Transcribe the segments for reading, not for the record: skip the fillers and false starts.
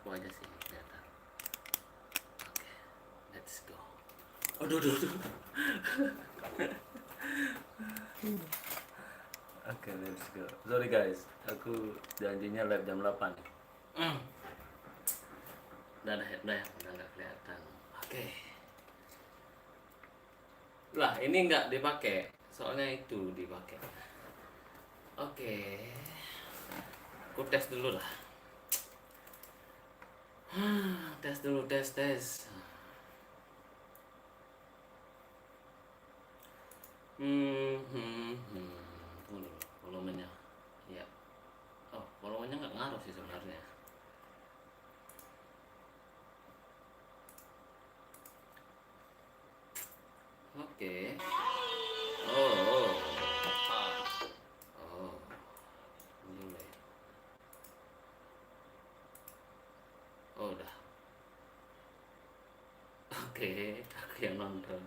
aku aja sih kelihatan. Oke, let's go. Aduh, aduh, aduh. Oke, let's go. Sorry guys, aku janjinya live jam 8. Udah nggak kelihatan. Oke. Lah, ini nggak dipakai, soalnya itu dipakai. Oke. Aku tes dulu lah. Tes dulu, tes. Tunggu dulu, volumenya. Ya. Oh, volumenya nggak ngaruh sih sebenarnya. Oke. Oh. Oh. Mulai. Oh, udah. Oke, aku yang nonton.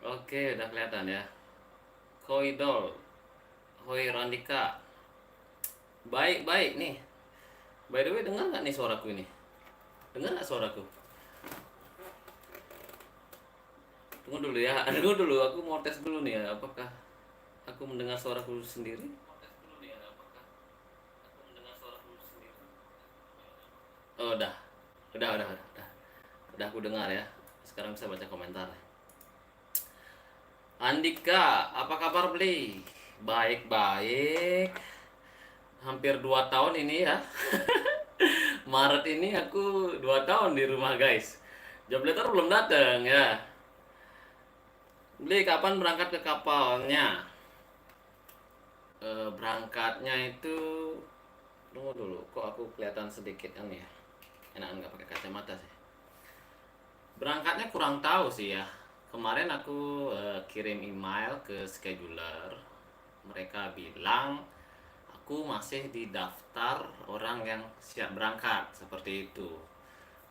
Oke, udah kelihatan ya. Koidol, Hoi Randika. Baik nih. By the way, dengar nggak nih suaraku ini? Dengar nggak suaraku? Tunggu dulu ya, tunggu dulu. Aku mau tes dulu nih ya. Apakah aku mendengar suaraku sendiri? Oh, udah. Udah aku dengar ya. Sekarang bisa baca komentar. Andika, apa kabar Beli? Baik. Hampir 2 tahun ini ya. Maret ini aku 2 tahun di rumah guys. Job letter belum datang ya. Beli kapan berangkat ke kapalnya? Berangkatnya itu tunggu dulu. Kok aku kelihatan sedikit kan ya? Enakan nggak pakai kacamata sih. Berangkatnya kurang tahu sih ya. Kemarin aku kirim email ke scheduler. Mereka bilang aku masih di daftar orang yang siap berangkat seperti itu.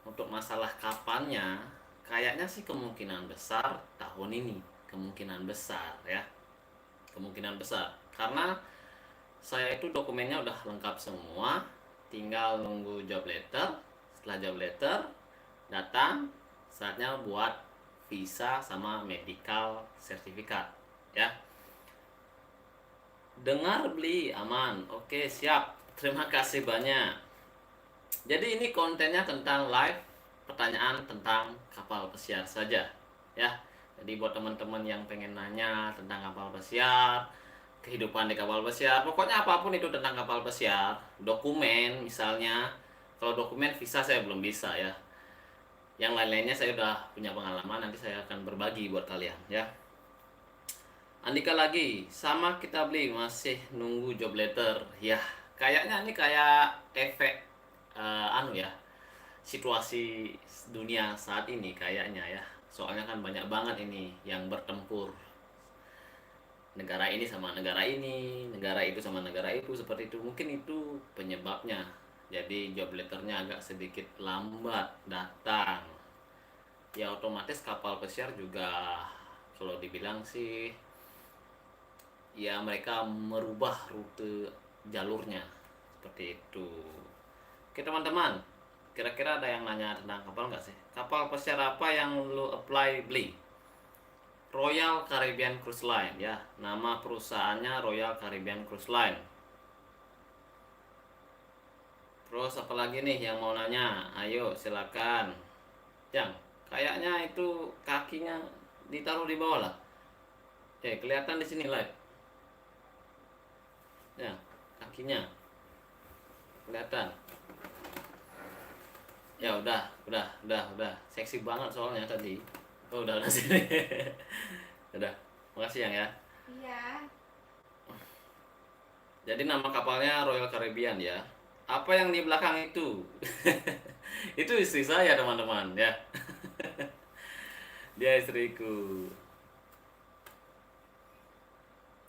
Untuk masalah kapannya, kayaknya sih kemungkinan besar tahun ini, kemungkinan besar ya, kemungkinan besar. Karena saya itu dokumennya udah lengkap semua, tinggal nunggu job letter. Setelah job letter datang, saatnya buat visa sama medical sertifikat ya. Dengar Beli aman. Oke, siap. Terima kasih banyak. Jadi ini kontennya tentang live pertanyaan tentang kapal pesiar saja ya. Jadi buat teman-teman yang pengen nanya tentang kapal pesiar, kehidupan di kapal pesiar, pokoknya apapun itu tentang kapal pesiar, dokumen misalnya. Kalau dokumen visa saya belum bisa ya. Yang lain-lainnya saya udah punya pengalaman, nanti saya akan berbagi buat kalian ya. Andika lagi, sama kita Beli masih nunggu job letter. Ya, kayaknya ini kayak efek anu ya, situasi dunia saat ini kayaknya ya. Soalnya kan banyak banget ini yang bertempur. Negara ini sama negara ini, negara itu sama negara itu, seperti itu. Mungkin itu penyebabnya. Jadi job letternya agak sedikit lambat datang. Ya otomatis kapal pesiar juga kalau dibilang sih ya mereka merubah rute jalurnya seperti itu. Oke teman-teman, kira-kira ada yang nanya tentang kapal nggak sih? Kapal pesiar apa yang lo apply Beli? Royal Caribbean Cruise Line ya, nama perusahaannya Royal Caribbean Cruise Line. Terus apa lagi nih yang mau nanya? Ayo silakan. Yang kayaknya itu kakinya ditaruh di bawah lah. Kelihatan di sini live. Ya, kakinya kelihatan. Ya udah. Seksi banget soalnya tadi. Oh, udah sini. Udah. Makasih yang ya. Iya. Jadi nama kapalnya Royal Caribbean ya. Apa yang di belakang itu? Itu istri saya, teman-teman, ya. Dia istriku.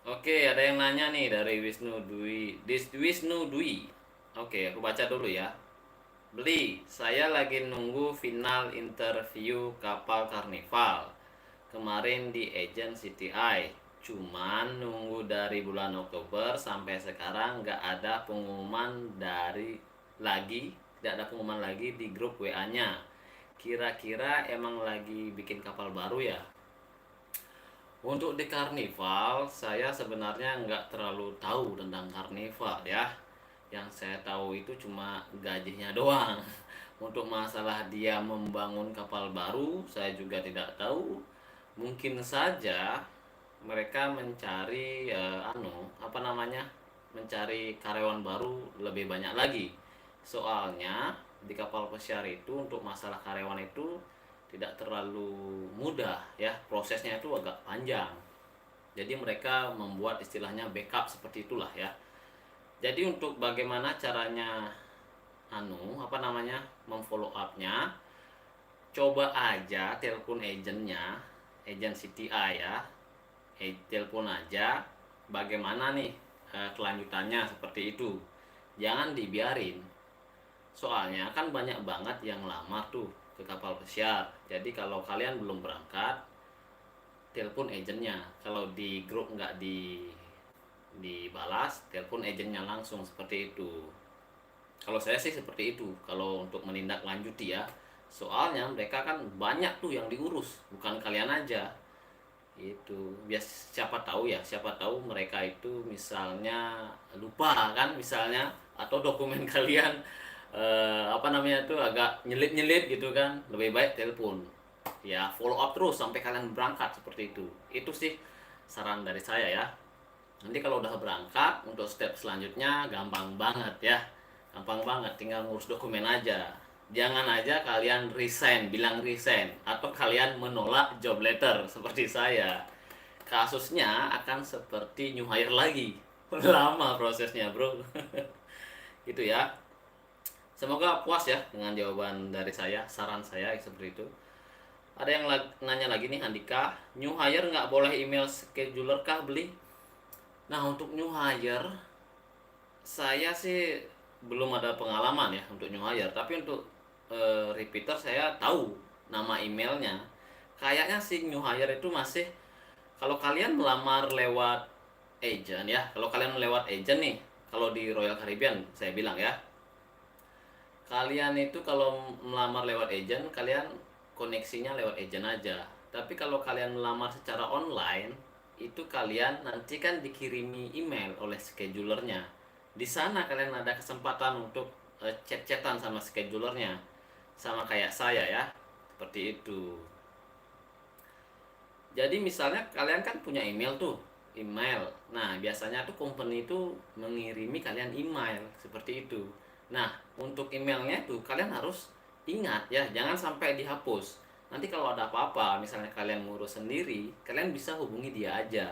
Oke, ada yang nanya nih dari Wisnu Dwi. Wisnu Dwi. Oke, aku baca dulu ya. Beli, saya lagi nunggu final interview kapal Carnival. Kemarin di agent CTI. Cuman nunggu dari bulan Oktober sampai sekarang nggak ada pengumuman dari lagi, tidak ada pengumuman lagi di grup WA-nya. Kira-kira emang lagi bikin kapal baru ya? Untuk di karnival, saya sebenarnya nggak terlalu tahu tentang karnival ya. Yang saya tahu itu cuma gajinya doang. Untuk masalah dia membangun kapal baru, saya juga tidak tahu. Mungkin saja mereka mencari mencari karyawan baru lebih banyak lagi. Soalnya di kapal pesiar itu untuk masalah karyawan itu tidak terlalu mudah ya, prosesnya itu agak panjang. Jadi mereka membuat istilahnya backup seperti itulah ya. Jadi untuk bagaimana caranya memfollow upnya, coba aja telepon agentnya, agent CTI ya, telepon aja bagaimana nih kelanjutannya seperti itu. Jangan dibiarin, soalnya kan banyak banget yang lamar tuh ke kapal pesiar. Jadi kalau kalian belum berangkat, telepon agentnya. Kalau di grup nggak dibalas, telepon agentnya langsung seperti itu. Kalau saya sih seperti itu. Kalau untuk menindaklanjuti ya, soalnya mereka kan banyak tuh yang diurus, bukan kalian aja. Itu siapa tahu mereka itu misalnya lupa kan misalnya, atau dokumen kalian tuh agak nyelip-nyelip gitu kan, lebih baik telepon ya, follow up terus sampai kalian berangkat seperti itu sih saran dari saya ya. Nanti kalau udah berangkat, untuk step selanjutnya gampang banget ya, gampang banget, tinggal ngurus dokumen aja. Jangan aja kalian bilang resign atau kalian menolak job letter seperti saya, kasusnya akan seperti new hire lagi. Lama prosesnya bro. Gitu ya. Semoga puas ya dengan jawaban dari saya, saran saya seperti itu. Ada yang nanya lagi nih, Andika, new hire nggak boleh email scheduler kah beli? Nah untuk new hire, saya sih belum ada pengalaman ya untuk new hire, tapi untuk repeater saya tahu nama emailnya. Kayaknya sih new hire itu masih, kalau kalian melamar lewat agent ya, kalau kalian lewat agent nih, kalau di Royal Caribbean saya bilang ya, kalian itu kalau melamar lewat agent, kalian koneksinya lewat agent aja. Tapi kalau kalian melamar secara online, itu kalian nanti kan dikirimi email oleh schedulernya. Di sana kalian ada kesempatan untuk chat-chatan sama schedulernya, sama kayak saya ya, seperti itu. Jadi misalnya kalian kan punya email tuh, email. Nah biasanya tuh company itu mengirimi kalian email seperti itu. Nah untuk emailnya tuh kalian harus ingat ya, jangan sampai dihapus. Nanti kalau ada apa-apa, misalnya kalian ngurus sendiri, kalian bisa hubungi dia aja.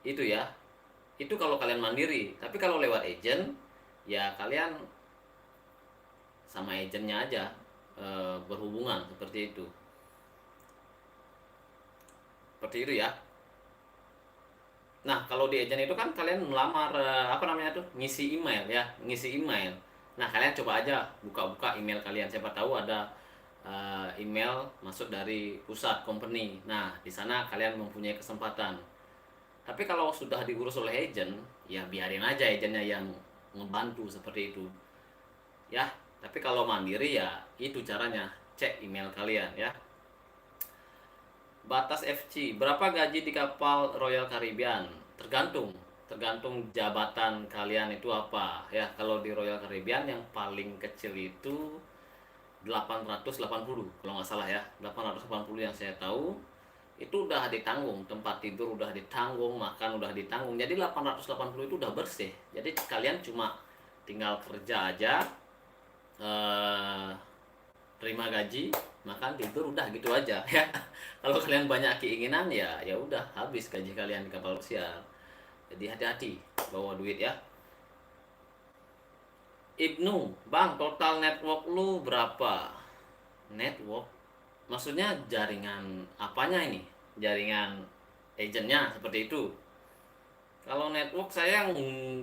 Itu ya. Itu kalau kalian mandiri. Tapi kalau lewat agent, ya kalian sama agentnya aja berhubungan seperti itu. Seperti itu ya. Nah, kalau di agent itu kan kalian melamar ngisi email ya, ngisi email. Nah, kalian coba aja buka-buka email kalian, siapa tahu ada email masuk dari pusat company. Nah, di sana kalian mempunyai kesempatan. Tapi kalau sudah diurus oleh agent, ya biarin aja agentnya yang ngebantu seperti itu. Ya, tapi kalau mandiri ya itu caranya, cek email kalian ya. Batas FC, berapa gaji di kapal Royal Caribbean? Tergantung jabatan kalian itu apa ya. Kalau di Royal Caribbean yang paling kecil itu 880 kalau nggak salah ya, 880 yang saya tahu. Itu udah ditanggung, tempat tidur udah ditanggung, makan udah ditanggung. Jadi 880 itu udah bersih. Jadi kalian cuma tinggal kerja aja, terima gaji, makan, tidur, udah gitu aja ya. Kalau kalian banyak keinginan ya udah habis gaji kalian di kapal pesiar. Jadi hati-hati bawa duit ya. Ibnu, bang, total network lu berapa? Network? Maksudnya jaringan apanya ini? Jaringan agentnya seperti itu. Kalau network saya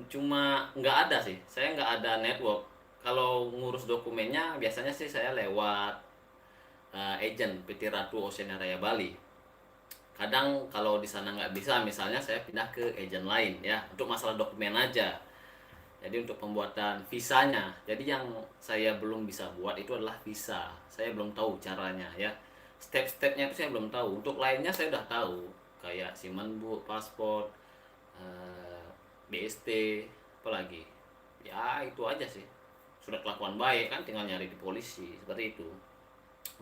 cuma nggak ada sih. Saya nggak ada network. Kalau ngurus dokumennya biasanya sih saya lewat agent PT Ratu Oceania Raya Bali. Kadang kalau di sana nggak bisa, misalnya saya pindah ke agent lain ya, untuk masalah dokumen aja. Jadi untuk pembuatan visanya, jadi yang saya belum bisa buat itu adalah visa. Saya belum tahu caranya ya. Step-stepnya itu saya belum tahu. Untuk lainnya saya udah tahu, kayak SIM bu, paspor, BST, apalagi. Ya itu aja sih. Surat kelakuan baik kan tinggal nyari di polisi seperti itu.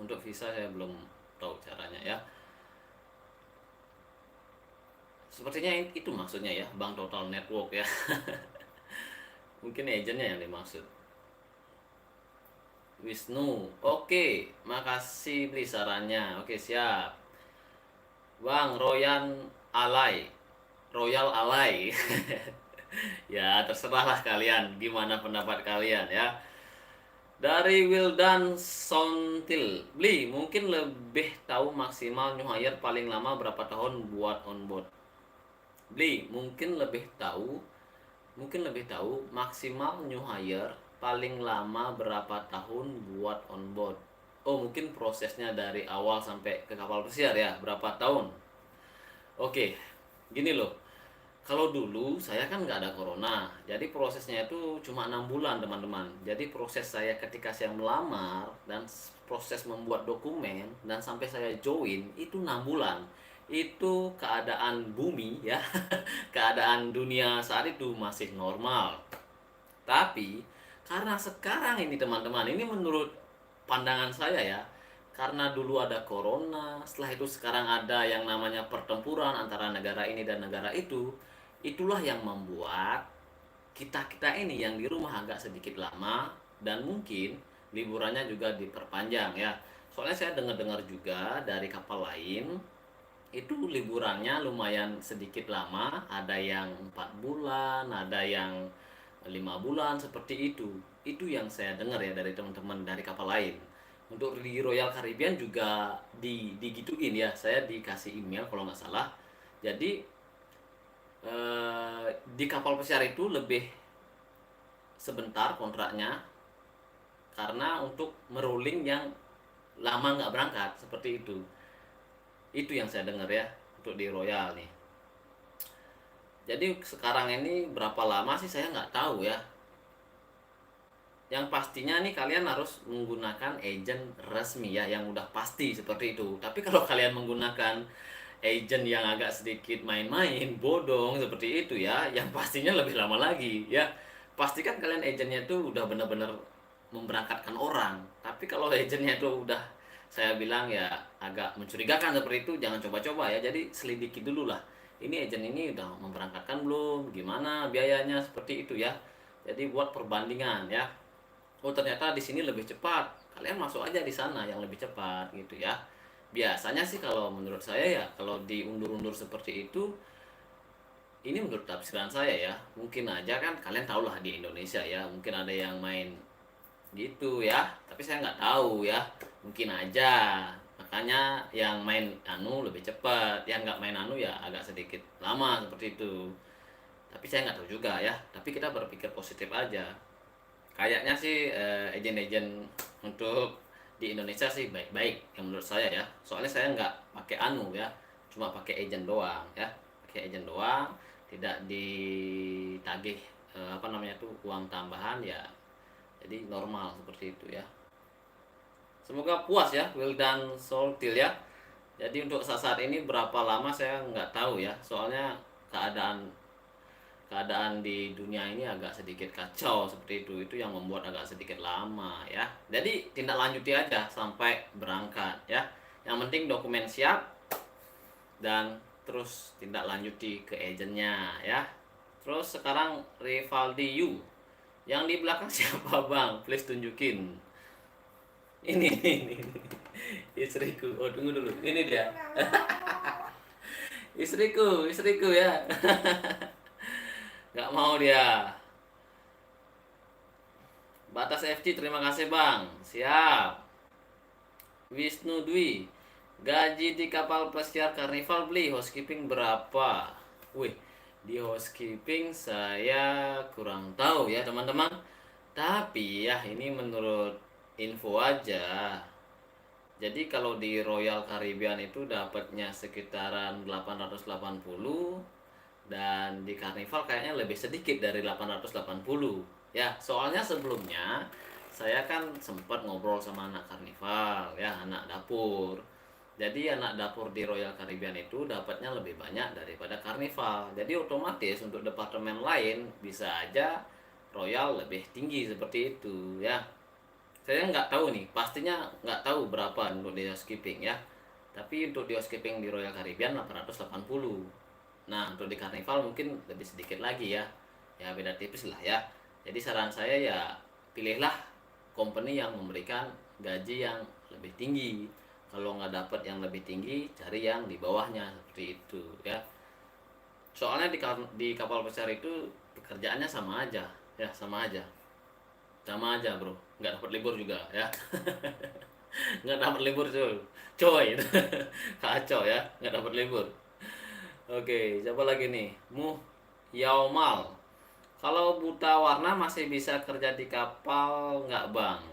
Untuk visa saya belum tahu caranya ya. Sepertinya itu maksudnya ya, Bank Total Network ya. Mungkin agennya yang dimaksud. Wisnu, oke, makasih beli sarannya. Oke, siap. Bang Royan Alay, Royal Alay. Ya, terserahlah kalian gimana pendapat kalian ya. Dari Wildan Sontil, beli mungkin lebih tahu maksimal new hire paling lama berapa tahun buat onboard. Beli mungkin lebih tahu maksimal new hire paling lama berapa tahun buat onboard. Oh, mungkin prosesnya dari awal sampai ke kapal pesiar ya, berapa tahun. Oke, gini loh. Kalau dulu saya kan nggak ada corona, jadi prosesnya itu cuma 6 bulan teman-teman. Jadi proses saya ketika saya melamar dan proses membuat dokumen dan sampai saya join itu 6 bulan. Itu keadaan bumi ya, keadaan dunia saat itu masih normal. Tapi karena sekarang ini teman-teman, ini menurut pandangan saya ya, karena dulu ada corona, setelah itu sekarang ada yang namanya pertempuran antara negara ini dan negara itu, itulah yang membuat kita-kita ini yang di rumah agak sedikit lama dan mungkin liburannya juga diperpanjang ya. Soalnya saya dengar-dengar juga dari kapal lain itu liburannya lumayan sedikit lama, ada yang 4 bulan, ada yang 5 bulan seperti itu yang saya dengar ya dari teman-teman dari kapal lain. Untuk di Royal Caribbean juga digituin ya, saya dikasih email kalau nggak salah. Jadi di kapal pesiar itu lebih sebentar kontraknya karena untuk meruling yang lama nggak berangkat seperti itu yang saya dengar ya untuk di Royal nih. Jadi sekarang ini berapa lama sih saya nggak tahu ya. Yang pastinya nih kalian harus menggunakan agent resmi ya, yang udah pasti seperti itu. Tapi kalau kalian menggunakan agent yang agak sedikit main-main, bodong seperti itu ya, yang pastinya lebih lama lagi ya. Pastikan kalian agentnya tuh udah benar-benar memberangkatkan orang. Tapi kalau agentnya tuh udah, saya bilang ya agak mencurigakan seperti itu, jangan coba-coba ya. Jadi selidiki dulu lah, ini agent ini udah memberangkatkan belum, gimana biayanya seperti itu ya. Jadi buat perbandingan ya. Oh ternyata di sini lebih cepat, kalian masuk aja di sana yang lebih cepat gitu ya. Biasanya sih kalau menurut saya ya, kalau diundur-undur seperti itu, ini menurut tafsiran saya ya, mungkin aja kan kalian tahu lah di Indonesia ya, mungkin ada yang main gitu ya, tapi saya nggak tahu ya, mungkin aja makanya yang main anu lebih cepat, yang nggak main anu ya agak sedikit lama seperti itu. Tapi saya nggak tahu juga ya, tapi kita berpikir positif aja. Kayaknya sih agen-agen untuk di Indonesia sih baik-baik yang menurut saya ya. Soalnya saya nggak pakai anu ya, cuma pakai agen doang ya, pakai agen doang, tidak ditagih apa namanya tuh uang tambahan ya. Jadi normal seperti itu ya. Semoga puas ya Wildan Soltil ya. Jadi untuk saat ini berapa lama saya nggak tahu ya. Soalnya keadaan keadaan di dunia ini agak sedikit kacau seperti itu yang membuat agak sedikit lama ya. Jadi tindak lanjuti aja sampai berangkat ya. Yang penting dokumen siap dan terus tindak lanjuti ke agennya ya. Terus sekarang Rivaldi Yu, yang di belakang siapa bang, please tunjukin. Ini istriku. Oh tunggu dulu, ini dia. Istriku ya. Nggak mau dia. Batas FT, terima kasih bang. Siap. Wisnu Dwi, gaji di kapal pesiar Carnival beli housekeeping berapa? Wih, di housekeeping saya kurang tahu ya teman-teman. Tapi ya ini menurut info aja. Jadi kalau di Royal Caribbean itu dapatnya sekitaran 880, Dan di Carnival kayaknya lebih sedikit dari 880 ya. Soalnya sebelumnya saya kan sempat ngobrol sama anak Carnival ya, anak dapur. Jadi anak dapur di Royal Caribbean itu dapatnya lebih banyak daripada Carnival. Jadi otomatis untuk departemen lain bisa aja Royal lebih tinggi seperti itu ya. Saya nggak tahu nih, pastinya nggak tahu berapa untuk di housekeeping ya. Tapi untuk di housekeeping di Royal Caribbean 880. Nah, untuk di Carnival mungkin lebih sedikit lagi ya. Ya beda tipis lah ya. Jadi saran saya ya pilihlah company yang memberikan gaji yang lebih tinggi. Kalau nggak dapat yang lebih tinggi, cari yang di bawahnya seperti itu ya. Soalnya di kapal besar itu pekerjaannya sama aja ya, sama aja bro, nggak dapat libur juga ya. Nggak dapat libur coy, kacau ya, nggak dapat libur. Oke, siapa lagi nih? Yaumal. Kalau buta warna masih bisa kerja di kapal nggak bang?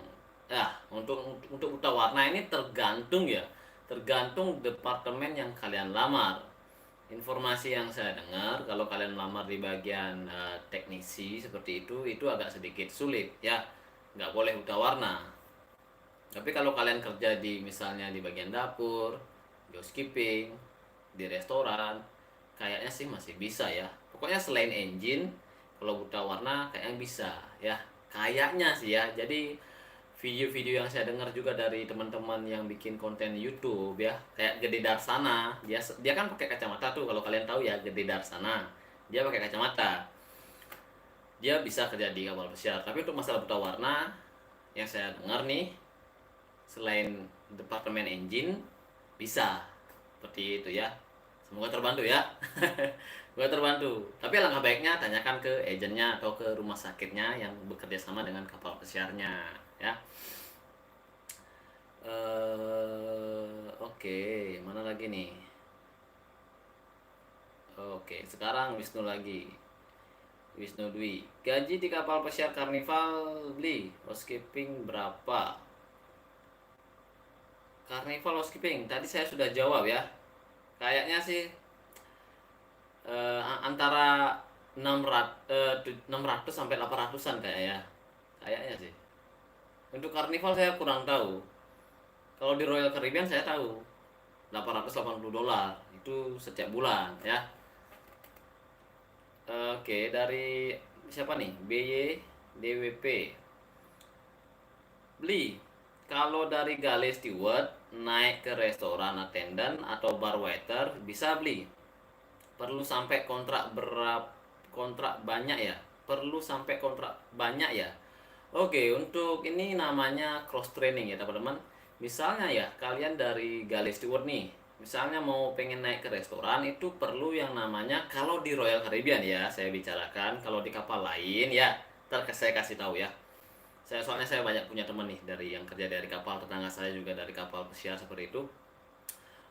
Untuk buta warna ini tergantung ya, tergantung departemen yang kalian lamar. Informasi yang saya dengar, kalau kalian lamar di bagian teknisi seperti itu agak sedikit sulit ya, nggak boleh buta warna. Tapi kalau kalian kerja di misalnya di bagian dapur, di housekeeping, di restoran, kayaknya sih masih bisa ya. Pokoknya selain engine, kalau buta warna kayaknya bisa ya. Kayaknya sih ya. Jadi video-video yang saya dengar juga dari teman-teman yang bikin konten YouTube ya, kayak Gede Darsana, dia kan pakai kacamata tuh, kalau kalian tahu ya Gede Darsana. Dia pakai kacamata. Dia bisa kerja di kapal pesiar. Tapi untuk masalah buta warna yang saya dengar nih, selain departemen engine bisa seperti itu ya. Semoga terbantu ya. Semoga terbantu. Tapi alangkah baiknya tanyakan ke agennya atau ke rumah sakitnya yang bekerja sama dengan kapal pesiarnya ya. Oke, mana lagi nih? Oke, sekarang Wisnu lagi. Wisnu Dwi. Gaji di kapal pesiar Carnival beli housekeeping berapa? Carnival housekeeping tadi saya sudah jawab ya. Kayaknya sih antara 600 sampai 800-an kayaknya. Kayaknya sih. Untuk Carnival saya kurang tahu. Kalau di Royal Caribbean saya tahu $880 itu setiap bulan ya. Oke, dari siapa nih? BY DWP. Beli. Kalau dari galley steward naik ke restoran attendant atau bar waiter bisa beli. Perlu sampai kontrak banyak ya? Perlu sampai kontrak banyak ya? Oke, untuk ini namanya cross training ya teman-teman. Misalnya ya, kalian dari galley steward nih, misalnya mau pengen naik ke restoran, itu perlu yang namanya, kalau di Royal Caribbean ya, saya bicarakan. Kalau di kapal lain ya, ntar saya kasih tahu ya. Soalnya saya banyak punya teman nih dari yang kerja dari kapal, tetangga saya juga dari kapal pesiar seperti itu.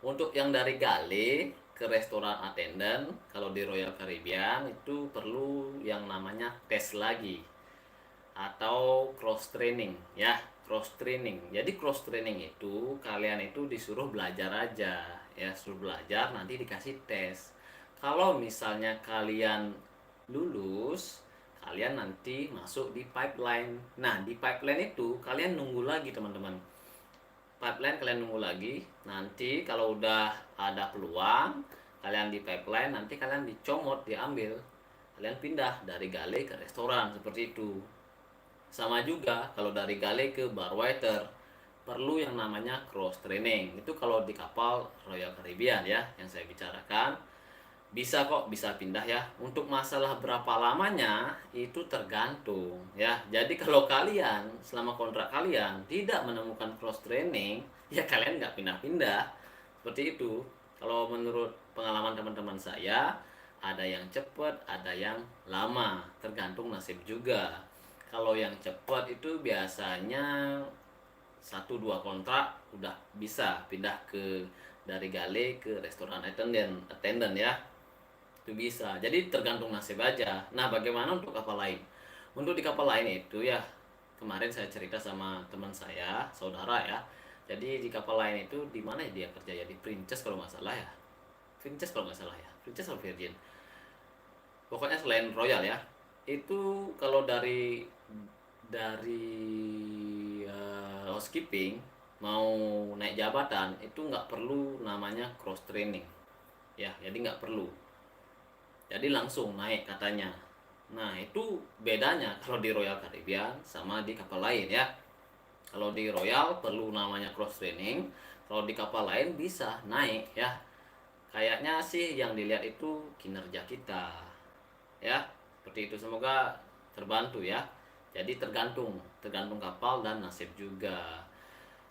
Untuk yang dari galley ke restoran attendant, kalau di Royal Caribbean itu perlu yang namanya tes lagi atau cross training ya, cross training. Jadi cross training itu kalian itu disuruh belajar aja ya, suruh belajar nanti dikasih tes. Kalau misalnya kalian lulus, kalian nanti masuk di pipeline. Nah, di pipeline itu kalian nunggu lagi teman-teman. Pipeline kalian nunggu lagi. Nanti kalau udah ada peluang, kalian di pipeline, nanti kalian dicomot, diambil. Kalian pindah dari galley ke restoran seperti itu. Sama juga kalau dari galley ke bar waiter, perlu yang namanya cross training. Itu kalau di kapal Royal Caribbean ya yang saya bicarakan. Bisa kok, bisa pindah ya. Untuk masalah berapa lamanya itu tergantung ya. Jadi kalau kalian selama kontrak kalian tidak menemukan cross training, ya kalian nggak pindah-pindah. Seperti itu. Kalau menurut pengalaman teman-teman saya, ada yang cepat, ada yang lama, tergantung nasib juga. Kalau yang cepat itu biasanya 1-2 kontrak udah bisa pindah ke dari galley ke restoran attendant ya, itu bisa. Jadi tergantung nasib aja. Nah, bagaimana untuk kapal lain? Untuk di kapal lain itu ya, kemarin saya cerita sama teman saya, saudara ya. Jadi di kapal lain itu di mana ya dia kerja ya, di Princess kalau nggak salah ya. Princess kalau nggak salah ya. Princess atau Virgin. pokoknya selain Royal ya, itu kalau dari housekeeping mau naik jabatan itu nggak perlu namanya cross training ya, jadi nggak perlu, jadi langsung naik katanya. Nah itu bedanya kalau di Royal Caribbean sama di kapal lain ya. Kalau di Royal perlu namanya cross training, kalau di kapal lain bisa naik ya. Kayaknya sih yang dilihat itu kinerja kita ya, seperti itu. Semoga terbantu ya. Jadi tergantung tergantung kapal dan nasib juga.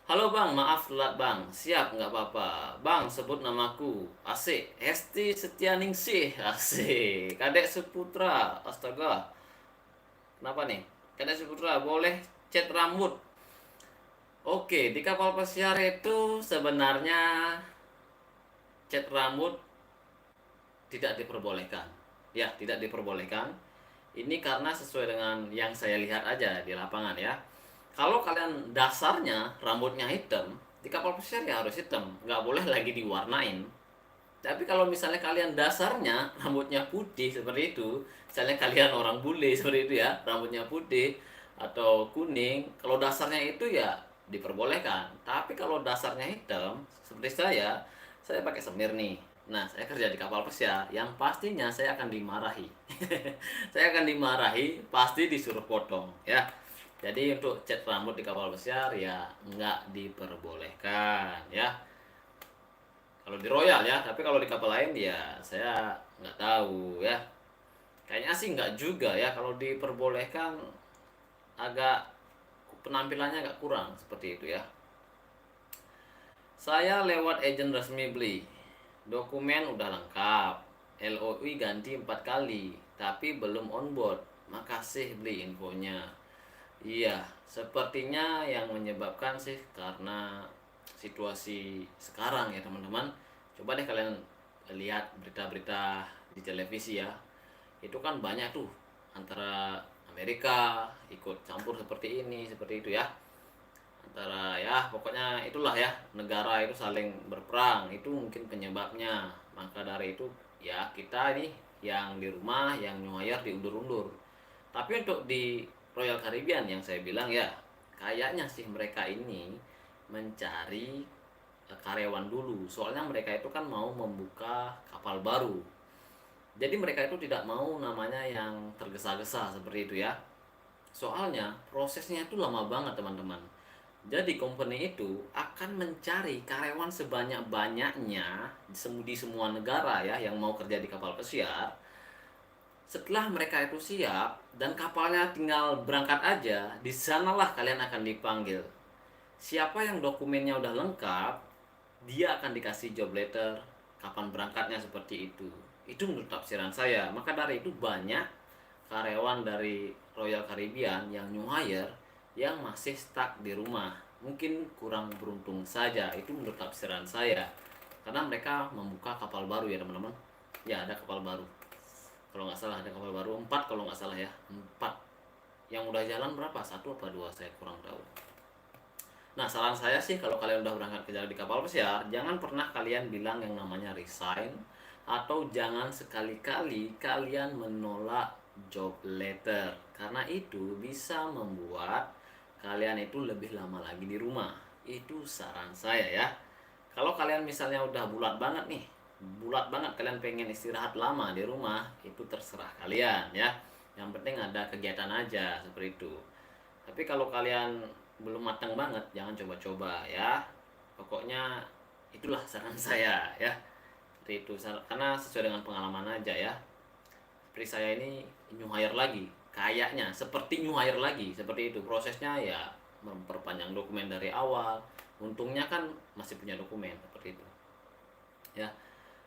Halo bang, maaf telat bang. Siap, nggak apa-apa bang, sebut namaku. Asik, Hesti Setianingsih. Asik, Kadek Seputra. Astaga, kenapa nih? Kadek Seputra, boleh cat rambut. Oke, di kapal pesiar itu sebenarnya cat rambut tidak diperbolehkan. Ya, tidak diperbolehkan. Ini karena sesuai dengan yang saya lihat aja di lapangan ya. Kalau kalian dasarnya rambutnya hitam, di kapal pesiar ya harus hitam, nggak boleh lagi diwarnain. Tapi kalau misalnya kalian dasarnya rambutnya putih seperti itu, misalnya kalian orang bule seperti itu ya, rambutnya putih atau kuning, kalau dasarnya itu ya diperbolehkan. Tapi kalau dasarnya hitam, seperti saya pakai semir nih. Nah, saya kerja di kapal pesiar, yang pastinya saya akan dimarahi. Saya akan dimarahi, pasti disuruh potong ya. Jadi untuk cat rambut di kapal pesiar ya nggak diperbolehkan ya. Kalau di Royal ya, tapi kalau di kapal lain ya saya nggak tahu ya. Kayaknya sih nggak juga ya, kalau diperbolehkan agak penampilannya agak kurang seperti itu ya. Saya lewat agen resmi beli. Dokumen udah lengkap. LOI ganti 4 kali, tapi belum on board. Makasih beli infonya. Iya, sepertinya yang menyebabkan sih karena situasi sekarang ya teman-teman. Coba deh kalian lihat berita-berita di televisi ya. Itu kan banyak tuh antara Amerika ikut campur seperti ini, seperti itu ya. Antara ya pokoknya itulah ya, negara itu saling berperang, itu mungkin penyebabnya. Maka dari itu ya kita ini yang di rumah yang nyuayar diundur-undur. Tapi untuk di Royal Caribbean yang saya bilang ya, kayaknya sih mereka ini mencari karyawan dulu. Soalnya mereka itu kan mau membuka kapal baru. Jadi mereka itu tidak mau namanya yang tergesa-gesa seperti itu ya. Soalnya prosesnya itu lama banget teman-teman. Jadi company itu akan mencari karyawan sebanyak-banyaknya di semua negara ya yang mau kerja di kapal pesiar. Setelah mereka itu siap dan kapalnya tinggal berangkat aja, di sanalah kalian akan dipanggil. Siapa yang dokumennya udah lengkap, dia akan dikasih job letter, kapan berangkatnya seperti itu. Itu menurut tafsiran saya. Maka dari itu banyak karyawan dari Royal Caribbean yang new hire yang masih stuck di rumah. Mungkin kurang beruntung saja, itu menurut tafsiran saya. Karena mereka membuka kapal baru ya teman-teman. Ya ada kapal baru. Kalau nggak salah ada kapal baru 4 kalau nggak salah ya 4. Yang udah jalan berapa? Satu apa dua? Saya kurang tahu. Nah saran saya sih kalau kalian udah berangkat kerja di kapal pesiar, jangan pernah kalian bilang yang namanya resign, atau jangan sekali-kali kalian menolak job letter, karena itu bisa membuat kalian itu lebih lama lagi di rumah. Itu saran saya ya. Kalau kalian misalnya udah bulat banget nih, bulat banget kalian pengen istirahat lama di rumah, itu terserah kalian ya. Yang penting ada kegiatan aja seperti itu. Tapi kalau kalian belum matang banget, jangan coba-coba ya. Pokoknya itulah saran saya ya. Seperti itu, karena sesuai dengan pengalaman aja ya. Seperti saya ini new hire lagi, kayaknya seperti new hire lagi, seperti itu prosesnya ya, memperpanjang dokumen dari awal. Untungnya kan masih punya dokumen seperti itu. Ya.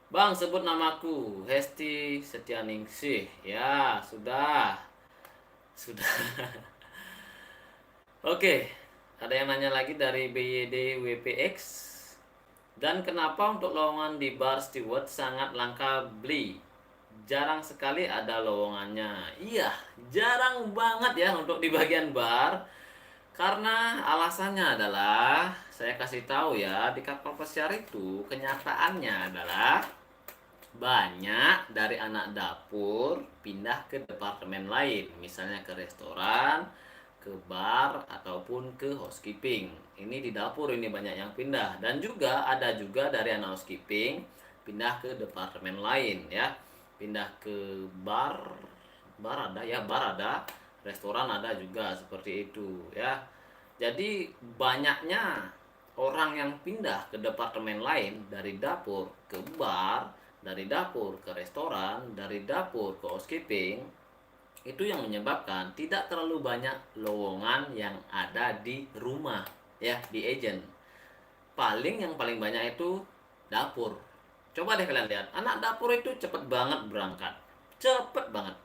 Bang, sebut namaku, Hesti Setianingsih. Ya, sudah. Sudah. Oke. Ada yang nanya lagi dari BYD WPX. Dan kenapa untuk lowongan di bar steward sangat langka beli? Jarang sekali ada lowongannya. Iya, jarang banget ya untuk di bagian bar. Karena alasannya adalah, saya kasih tahu ya, di kapal pesiar itu kenyataannya adalah banyak dari anak dapur pindah ke departemen lain, misalnya ke restoran, ke bar, ataupun ke housekeeping. Ini di dapur ini banyak yang pindah, dan juga ada juga dari anak housekeeping pindah ke departemen lain ya, pindah ke bar. Bar ada ya, bar ada, restoran ada juga, seperti itu ya. Jadi banyaknya orang yang pindah ke departemen lain, dari dapur ke bar, dari dapur ke restoran, dari dapur ke housekeeping, itu yang menyebabkan tidak terlalu banyak lowongan yang ada di rumah ya, di agent. Yang paling banyak itu dapur. Coba deh kalian lihat, anak dapur itu cepet banget berangkat, cepet banget.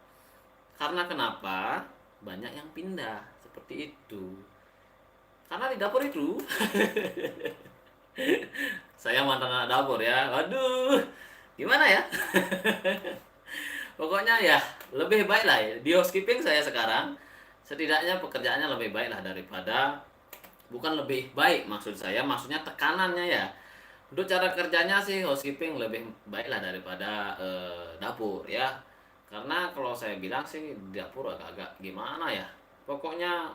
Karena kenapa? Banyak yang pindah seperti itu. Karena di dapur itu saya mantan anak dapur ya. Waduh, gimana ya? Pokoknya ya lebih baik lah ya. Di housekeeping saya sekarang setidaknya pekerjaannya lebih baik lah daripada, bukan lebih baik maksud saya, maksudnya tekanannya ya. Untuk cara kerjanya sih housekeeping lebih baik lah daripada dapur ya. Karena kalau saya bilang sih dapur agak-agak gimana ya. Pokoknya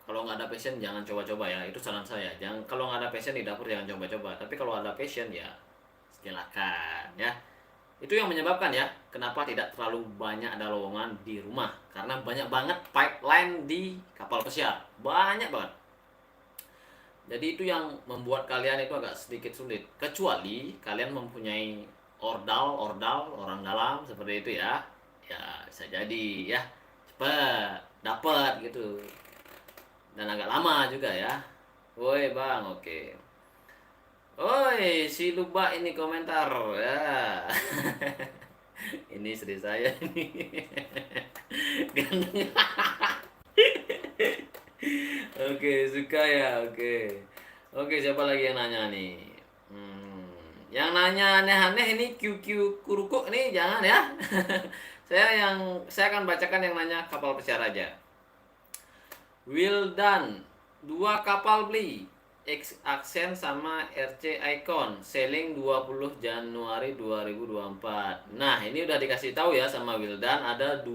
kalau nggak ada passion jangan coba-coba ya, itu saran saya. Jangan, kalau nggak ada passion di dapur jangan coba-coba, tapi kalau ada passion ya silakan ya. Itu yang menyebabkan ya kenapa tidak terlalu banyak ada lowongan di rumah, karena banyak banget pipeline di kapal pesiar, banyak banget. Jadi itu yang membuat kalian itu agak sedikit sulit, kecuali kalian mempunyai ordal orang dalam seperti itu ya. Ya bisa jadi ya, cepet dapat gitu, dan agak lama juga ya. Woi bang, oke. Oi, si Luba ini komentar ya. Ini istri saya ini. Ganteng. Oke, suka ya. Oke. Oke, siapa lagi yang nanya nih? Yang nanya aneh-aneh ini QQ Kuruku nih jangan ya. Saya akan bacakan yang nanya kapal pesiar aja. Wildan, 2 kapal beli. X Aksen sama RC Icon selling 20 Januari 2024. Nah, ini udah dikasih tahu ya sama Wildan, ada 2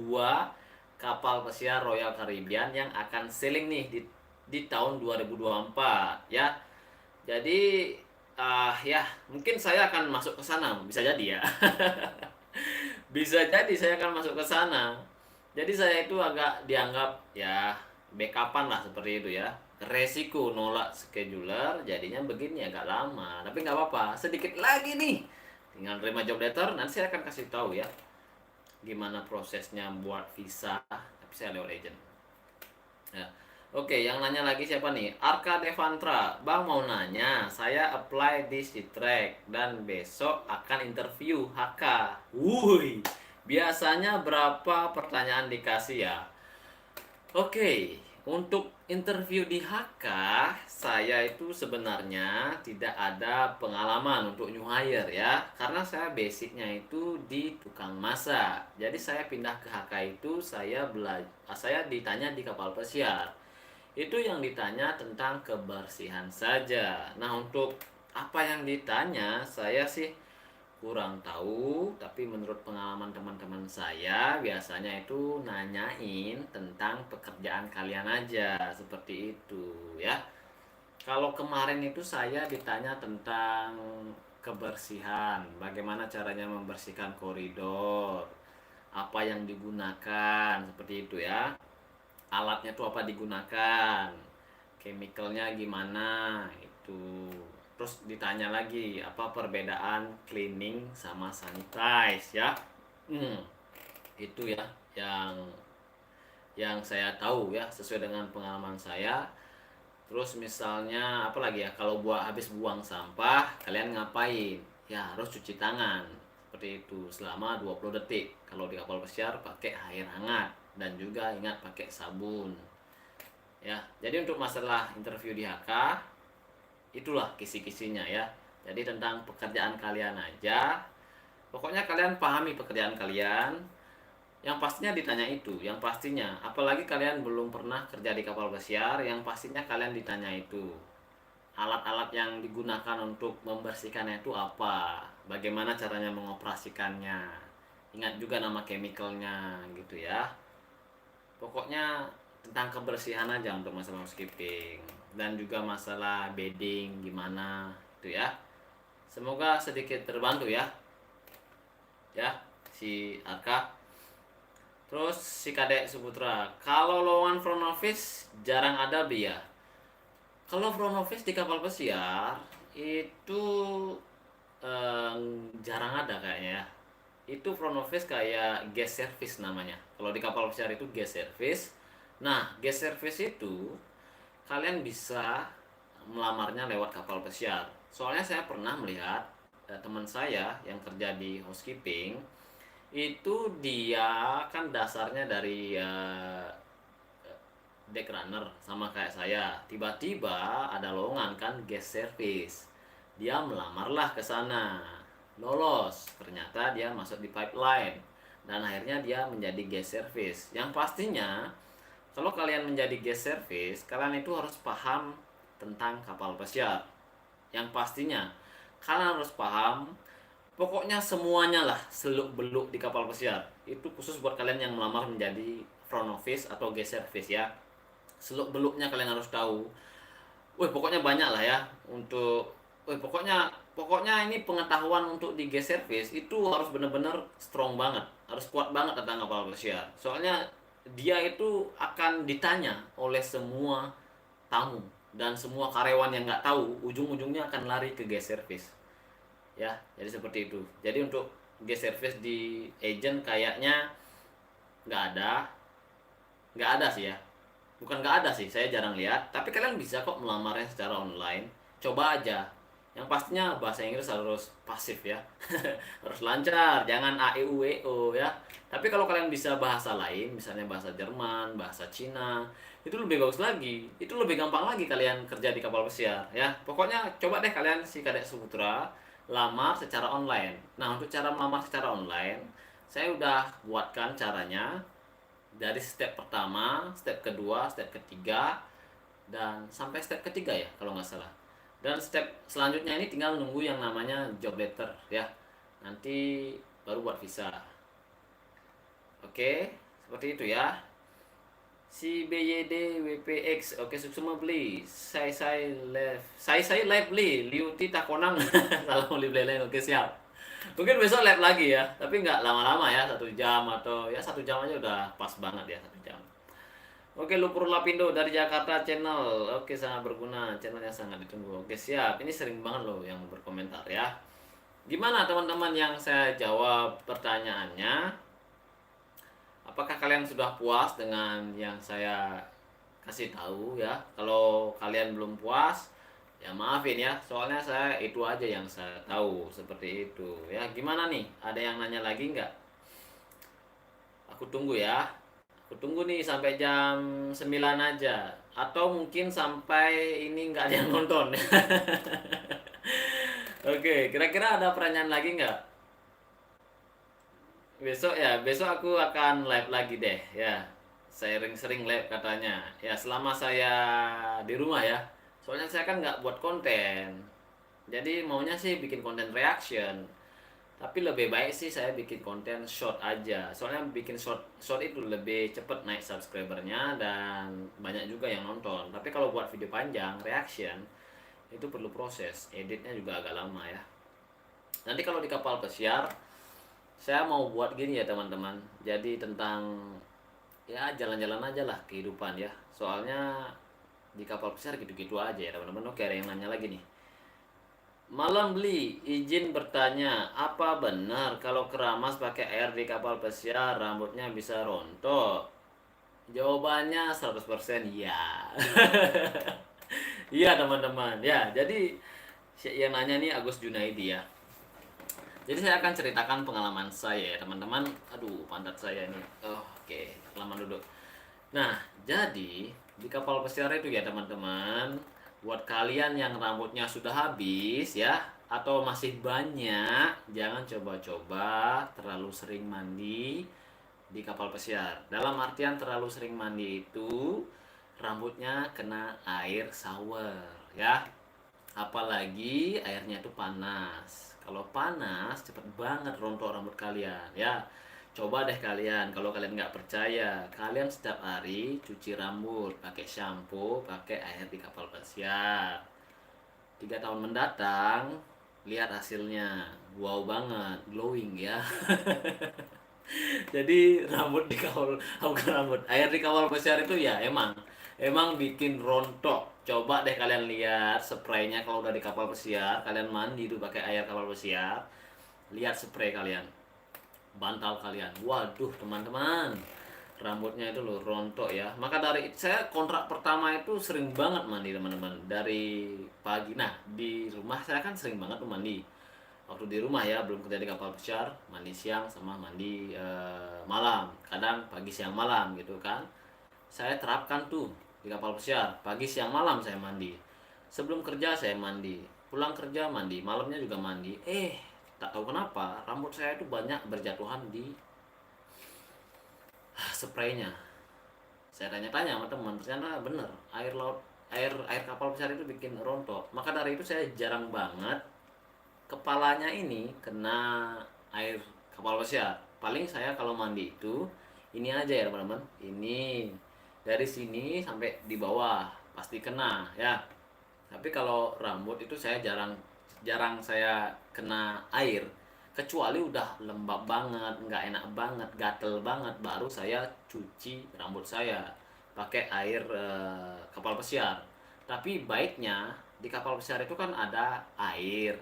kapal pesiar Royal Caribbean yang akan selling nih di tahun 2024 ya. Jadi ya mungkin saya akan masuk ke sana, bisa jadi ya. Bisa jadi saya akan masuk ke sana. Jadi saya itu agak dianggap ya backupan lah seperti itu ya. Resiko nolak scheduler jadinya begini agak lama, tapi nggak apa-apa, sedikit lagi nih tinggal terima job letter, nanti saya akan kasih tahu ya gimana prosesnya buat visa, tapi saya lewat agent ya. Oke, yang nanya lagi siapa nih? Arka Devantra, bang mau nanya, saya apply di Sitrek dan besok akan interview HK. Wuih, biasanya berapa pertanyaan dikasih ya? Oke, untuk interview di HK, saya itu sebenarnya tidak ada pengalaman untuk new hire ya. Karena saya basicnya itu di tukang masak. Jadi saya pindah ke HK itu saya ditanya di kapal pesiar. Itu yang ditanya tentang kebersihan saja. Nah, untuk apa yang ditanya, saya sih kurang tahu, tapi menurut pengalaman teman-teman saya biasanya itu nanyain tentang pekerjaan kalian aja, seperti itu ya. Kalau kemarin itu saya ditanya tentang kebersihan, bagaimana caranya membersihkan koridor, apa yang digunakan, seperti itu ya. Alatnya tuh apa digunakan, chemicalnya gimana itu. Terus ditanya lagi apa perbedaan cleaning sama sanitize ya. Itu ya yang saya tahu ya, sesuai dengan pengalaman saya. Terus misalnya apa lagi ya, kalau habis buang sampah kalian ngapain? Ya harus cuci tangan seperti itu selama 20 detik. Kalau di kapal pesiar pakai air hangat, dan juga ingat pakai sabun ya. Jadi untuk masalah interview di HK itulah kisi-kisinya ya. Jadi tentang pekerjaan kalian aja, pokoknya kalian pahami pekerjaan kalian, yang pastinya ditanya itu, yang pastinya, apalagi kalian belum pernah kerja di kapal pesiar, yang pastinya kalian ditanya itu alat-alat yang digunakan untuk membersihkannya itu apa, bagaimana caranya mengoperasikannya, ingat juga nama chemicalnya gitu ya. Pokoknya tentang kebersihan aja untuk masalah housekeeping, dan juga masalah bedding gimana itu ya. Semoga sedikit terbantu ya, si Arka. Terus si Kadek Suputra, kalau lowongan front office jarang ada Bi ya. Kalau front office di kapal pesiar itu eh, jarang ada kayaknya ya. Itu front office kayak guest service namanya. Kalau di kapal pesiar itu guest service. Nah, guest service itu kalian bisa melamarnya lewat kapal pesiar. Soalnya saya pernah melihat teman saya yang kerja di housekeeping itu, dia kan dasarnya dari deck runner sama kayak saya. Tiba-tiba ada lowongan kan guest service. Dia melamarlah ke sana. Lolos. Ternyata dia masuk di pipeline dan akhirnya dia menjadi guest service. Yang pastinya kalau kalian menjadi guest service, kalian itu harus paham tentang kapal pesiar. Yang pastinya kalian harus paham pokoknya semuanya lah, seluk beluk di kapal pesiar. Itu khusus buat kalian yang melamar menjadi front office atau guest service ya. Seluk beluknya kalian harus tahu. Wih, pokoknya banyak lah ya untuk, wih, pokoknya ini pengetahuan untuk di guest service itu harus benar-benar strong banget, harus kuat banget tentang kapal pesiar. Soalnya dia itu akan ditanya oleh semua tamu, dan semua karyawan yang nggak tahu ujung-ujungnya akan lari ke guest service ya. Jadi seperti itu. Jadi untuk guest service di agent kayaknya nggak ada nggak ada sih ya. Bukan nggak ada sih, saya jarang lihat. Tapi kalian bisa kok melamarnya secara online. Coba aja. Yang pastinya bahasa Inggris harus pasif ya. Harus lancar, jangan a e u e o ya. Tapi kalau kalian bisa bahasa lain, misalnya bahasa Jerman, bahasa Cina, itu lebih bagus lagi. Itu lebih gampang lagi kalian kerja di kapal pesiar ya. Pokoknya coba deh kalian si Kadek Suputra lamar secara online. Nah, untuk cara melamar secara online, saya udah buatkan caranya dari step pertama, step kedua, step ketiga, dan sampai step ketiga ya kalau nggak salah. Dan step selanjutnya ini tinggal nunggu yang namanya job letter ya. Nanti baru buat visa. Oke, seperti itu ya. Si BYD WPX, oke, suksema beli. Saya live beli. Liuti takonang. Salah mau beli lain, oke siap. Mungkin besok live lagi ya, tapi nggak lama-lama ya, 1 jam atau ya 1 jam aja udah pas banget ya, 1 jam. Oke, Lupur Lapindo dari Jakarta channel. Oke, sangat berguna, channelnya sangat ditunggu. Oke, siap. Ini sering banget loh yang berkomentar ya. Gimana teman-teman yang saya jawab pertanyaannya? Apakah kalian sudah puas dengan yang saya kasih tahu ya? Kalau kalian belum puas, ya maafin ya. Soalnya saya itu aja yang saya tahu, seperti itu. Ya, gimana nih? Ada yang nanya lagi nggak? Aku tunggu ya. Aku tunggu nih sampai jam 9 aja. Atau mungkin sampai ini nggak ada yang nonton. Oke, kira-kira ada pertanyaan lagi nggak? Besok ya, besok aku akan live lagi deh ya. Sering-sering live katanya. Ya, selama saya di rumah ya. Soalnya saya kan nggak buat konten. Jadi maunya sih bikin konten reaction. Tapi lebih baik sih saya bikin konten short aja. Soalnya bikin short short itu lebih cepet naik subscribernya dan banyak juga yang nonton. Tapi kalau buat video panjang reaction itu perlu proses, editnya juga agak lama ya. Nanti kalau di kapal pesiar saya mau buat gini ya teman-teman. Jadi tentang ya jalan-jalan aja lah kehidupan ya. Soalnya di kapal pesiar gitu-gitu aja ya teman-teman. Oke, ada yang nanya lagi nih. Malam beli, izin bertanya, apa benar kalau keramas pakai air di kapal pesiar rambutnya bisa rontok? Jawabannya 100% ya. Iya teman-teman. Ya, jadi yang nanya nih Agus Junaidi ya. Jadi saya akan ceritakan pengalaman saya ya teman-teman. Aduh, pantat saya ini. Oh, oke, lama duduk. Nah, jadi di kapal pesiar itu ya teman-teman, buat kalian yang rambutnya sudah habis ya, atau masih banyak, jangan coba-coba terlalu sering mandi di kapal pesiar. Dalam artian terlalu sering mandi itu rambutnya kena air shower ya. apalagi airnya itu panas. Kalau panas cepet banget rontok rambut kalian ya. Coba deh kalian, kalau kalian nggak percaya, kalian setiap hari cuci rambut pakai shampoo, pakai air di kapal pesiar. 3 tahun mendatang, lihat hasilnya, wow banget, glowing ya. Jadi rambut di kawal, bukan rambut, air di kawal pesiar itu ya emang bikin rontok. Coba deh kalian lihat spraynya kalau udah di kapal pesiar, kalian mandi tuh pakai air kapal pesiar, lihat spray kalian, bantal kalian, waduh teman-teman, rambutnya itu loh rontok ya. Maka dari saya kontrak pertama itu sering banget mandi teman-teman, dari pagi. Nah di rumah saya kan sering banget tuh mandi waktu di rumah ya, belum kerja di kapal pesiar, mandi siang sama mandi malam, kadang pagi siang malam gitu kan. Saya terapkan tuh di kapal pesiar, pagi siang malam saya mandi. Sebelum kerja saya mandi, pulang kerja mandi, malamnya juga mandi. Tak tahu kenapa rambut saya itu banyak berjatuhan di spraynya. Saya tanya-tanya sama teman, ternyata bener, air laut, air kapal pesiar itu bikin rontok. Maka dari itu saya jarang banget kepalanya ini kena air kapal pesiar. Paling saya kalau mandi itu ini aja ya teman-teman, ini dari sini sampai di bawah pasti kena ya. Tapi kalau rambut itu saya jarang jarang saya kena air, kecuali udah lembab banget, nggak enak banget, gatel banget, baru saya cuci rambut saya pakai air kapal pesiar. Tapi baiknya di kapal pesiar itu kan ada air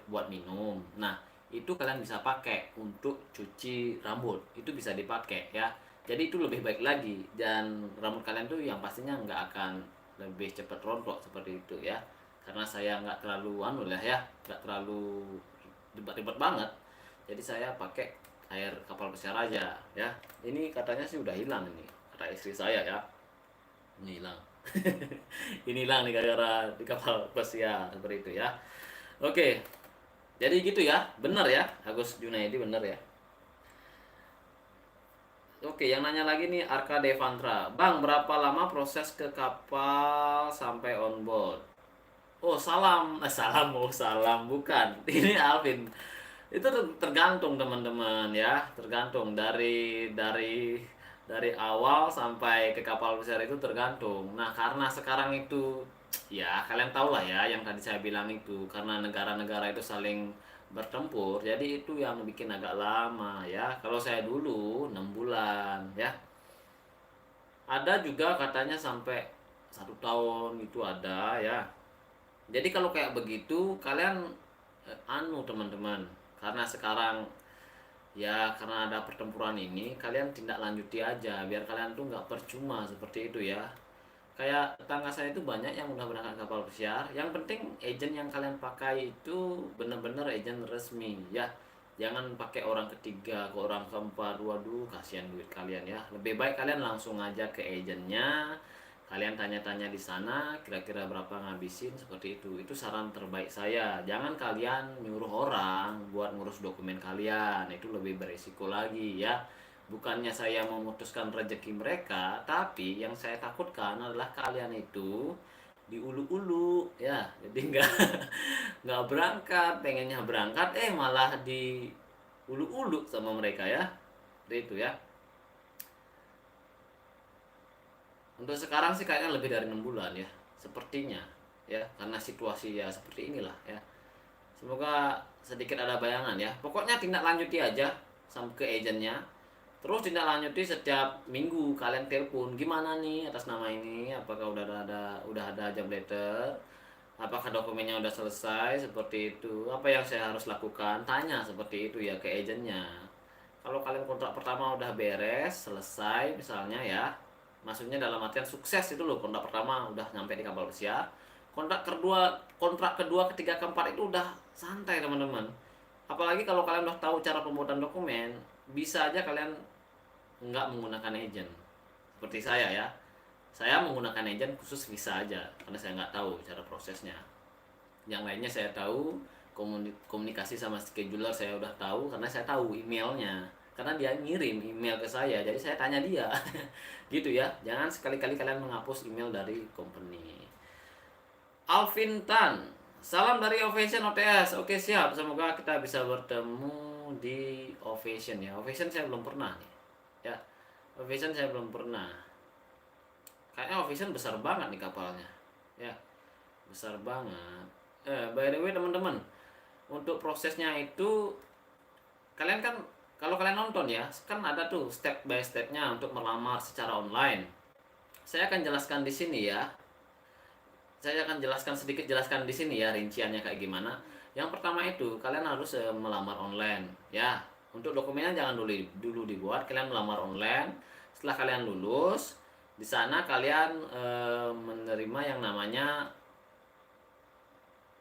buat minum. Nah itu kalian bisa pakai untuk cuci rambut, itu bisa dipakai ya. Jadi itu lebih baik lagi, dan rambut kalian tuh yang pastinya nggak akan lebih cepat rontok seperti itu ya. Karena saya nggak terlalu anu lah ya, nggak terlalu ribet-ribet banget, jadi saya pakai air kapal pesiar aja ya. Ini katanya sih udah hilang, ini kata istri saya ya, ini hilang. Ini hilang nih gara-gara di kapal pesiar seperti itu ya. Oke, jadi gitu ya, bener ya Agus Junaidi, bener ya. Oke, yang nanya lagi nih Arka Devantra, Bang berapa lama proses ke kapal sampai on board? Oh salam, salam, oh salam, bukan. Ini Alvin. Itu tergantung teman-teman ya, tergantung dari awal sampai ke kapal pesiar itu tergantung. Nah karena sekarang itu ya kalian tahu lah ya yang tadi saya bilang itu, karena negara-negara itu saling bertempur, jadi itu yang bikin agak lama ya. Kalau saya dulu 6 bulan ya, ada juga katanya sampai 1 tahun itu ada ya. Jadi kalau kayak begitu kalian anu teman-teman, karena sekarang ya karena ada pertempuran ini, kalian tindak lanjuti aja biar kalian tuh nggak percuma seperti itu ya. Kayak tetangga saya itu banyak yang udah berangkat kapal pesiar. Yang penting agent yang kalian pakai itu bener-bener agent resmi ya. Jangan pakai orang ketiga ke orang keempat, waduh kasihan duit kalian ya. Lebih baik kalian langsung aja ke agentnya, kalian tanya-tanya di sana kira-kira berapa ngabisin, seperti itu saran terbaik saya. Jangan kalian nyuruh orang buat ngurus dokumen kalian, itu lebih berisiko lagi ya. Bukannya saya memutuskan rezeki mereka, tapi yang saya takutkan adalah kalian itu diulu-ulu ya, jadi nggak berangkat, pengennya berangkat malah di ulu-ulu sama mereka ya. Seperti itu ya. Untuk sekarang sih kayaknya lebih dari 6 bulan ya, sepertinya ya, karena situasi ya seperti inilah ya. Semoga sedikit ada bayangan ya. Pokoknya tindak lanjuti aja sampai ke agentnya. Terus tindak lanjuti setiap minggu kalian telepon, gimana nih atas nama ini, apakah udah ada job letter, apakah dokumennya udah selesai, seperti itu. Apa yang saya harus lakukan? Tanya seperti itu ya ke agentnya. Kalau kalian kontrak pertama udah beres, selesai misalnya ya, maksudnya dalam artian sukses itu loh, kontrak pertama udah nyampe di kapal pesiar, kontrak kedua, ketiga, keempat itu udah santai teman-teman. Apalagi kalau kalian udah tahu cara pembuatan dokumen, bisa aja kalian nggak menggunakan agent seperti saya ya. Saya menggunakan agent khusus visa aja karena saya nggak tahu cara prosesnya. Yang lainnya saya tahu, komunikasi sama scheduler saya udah tahu karena saya tahu emailnya, karena dia ngirim email ke saya, jadi saya tanya dia. Gitu ya, jangan sekali-kali kalian menghapus email dari company. Alvin Tan, Salam dari Ovation OTS. Oke, siap. Semoga kita bisa bertemu di Ovation ya. Ovation saya belum pernah nih. Ya. Ovation saya belum pernah. Kayaknya Ovation besar banget nih kapalnya. Ya, besar banget. By the way teman-teman, untuk prosesnya itu kalian kan kalau kalian nonton ya, kan ada tuh step by stepnya untuk melamar secara online. Saya akan jelaskan di sini ya. Saya akan jelaskan di sini ya rinciannya kayak gimana. Yang pertama itu kalian harus melamar online ya. Untuk dokumennya jangan dulu dibuat, kalian melamar online. Setelah kalian lulus, di sana kalian menerima yang namanya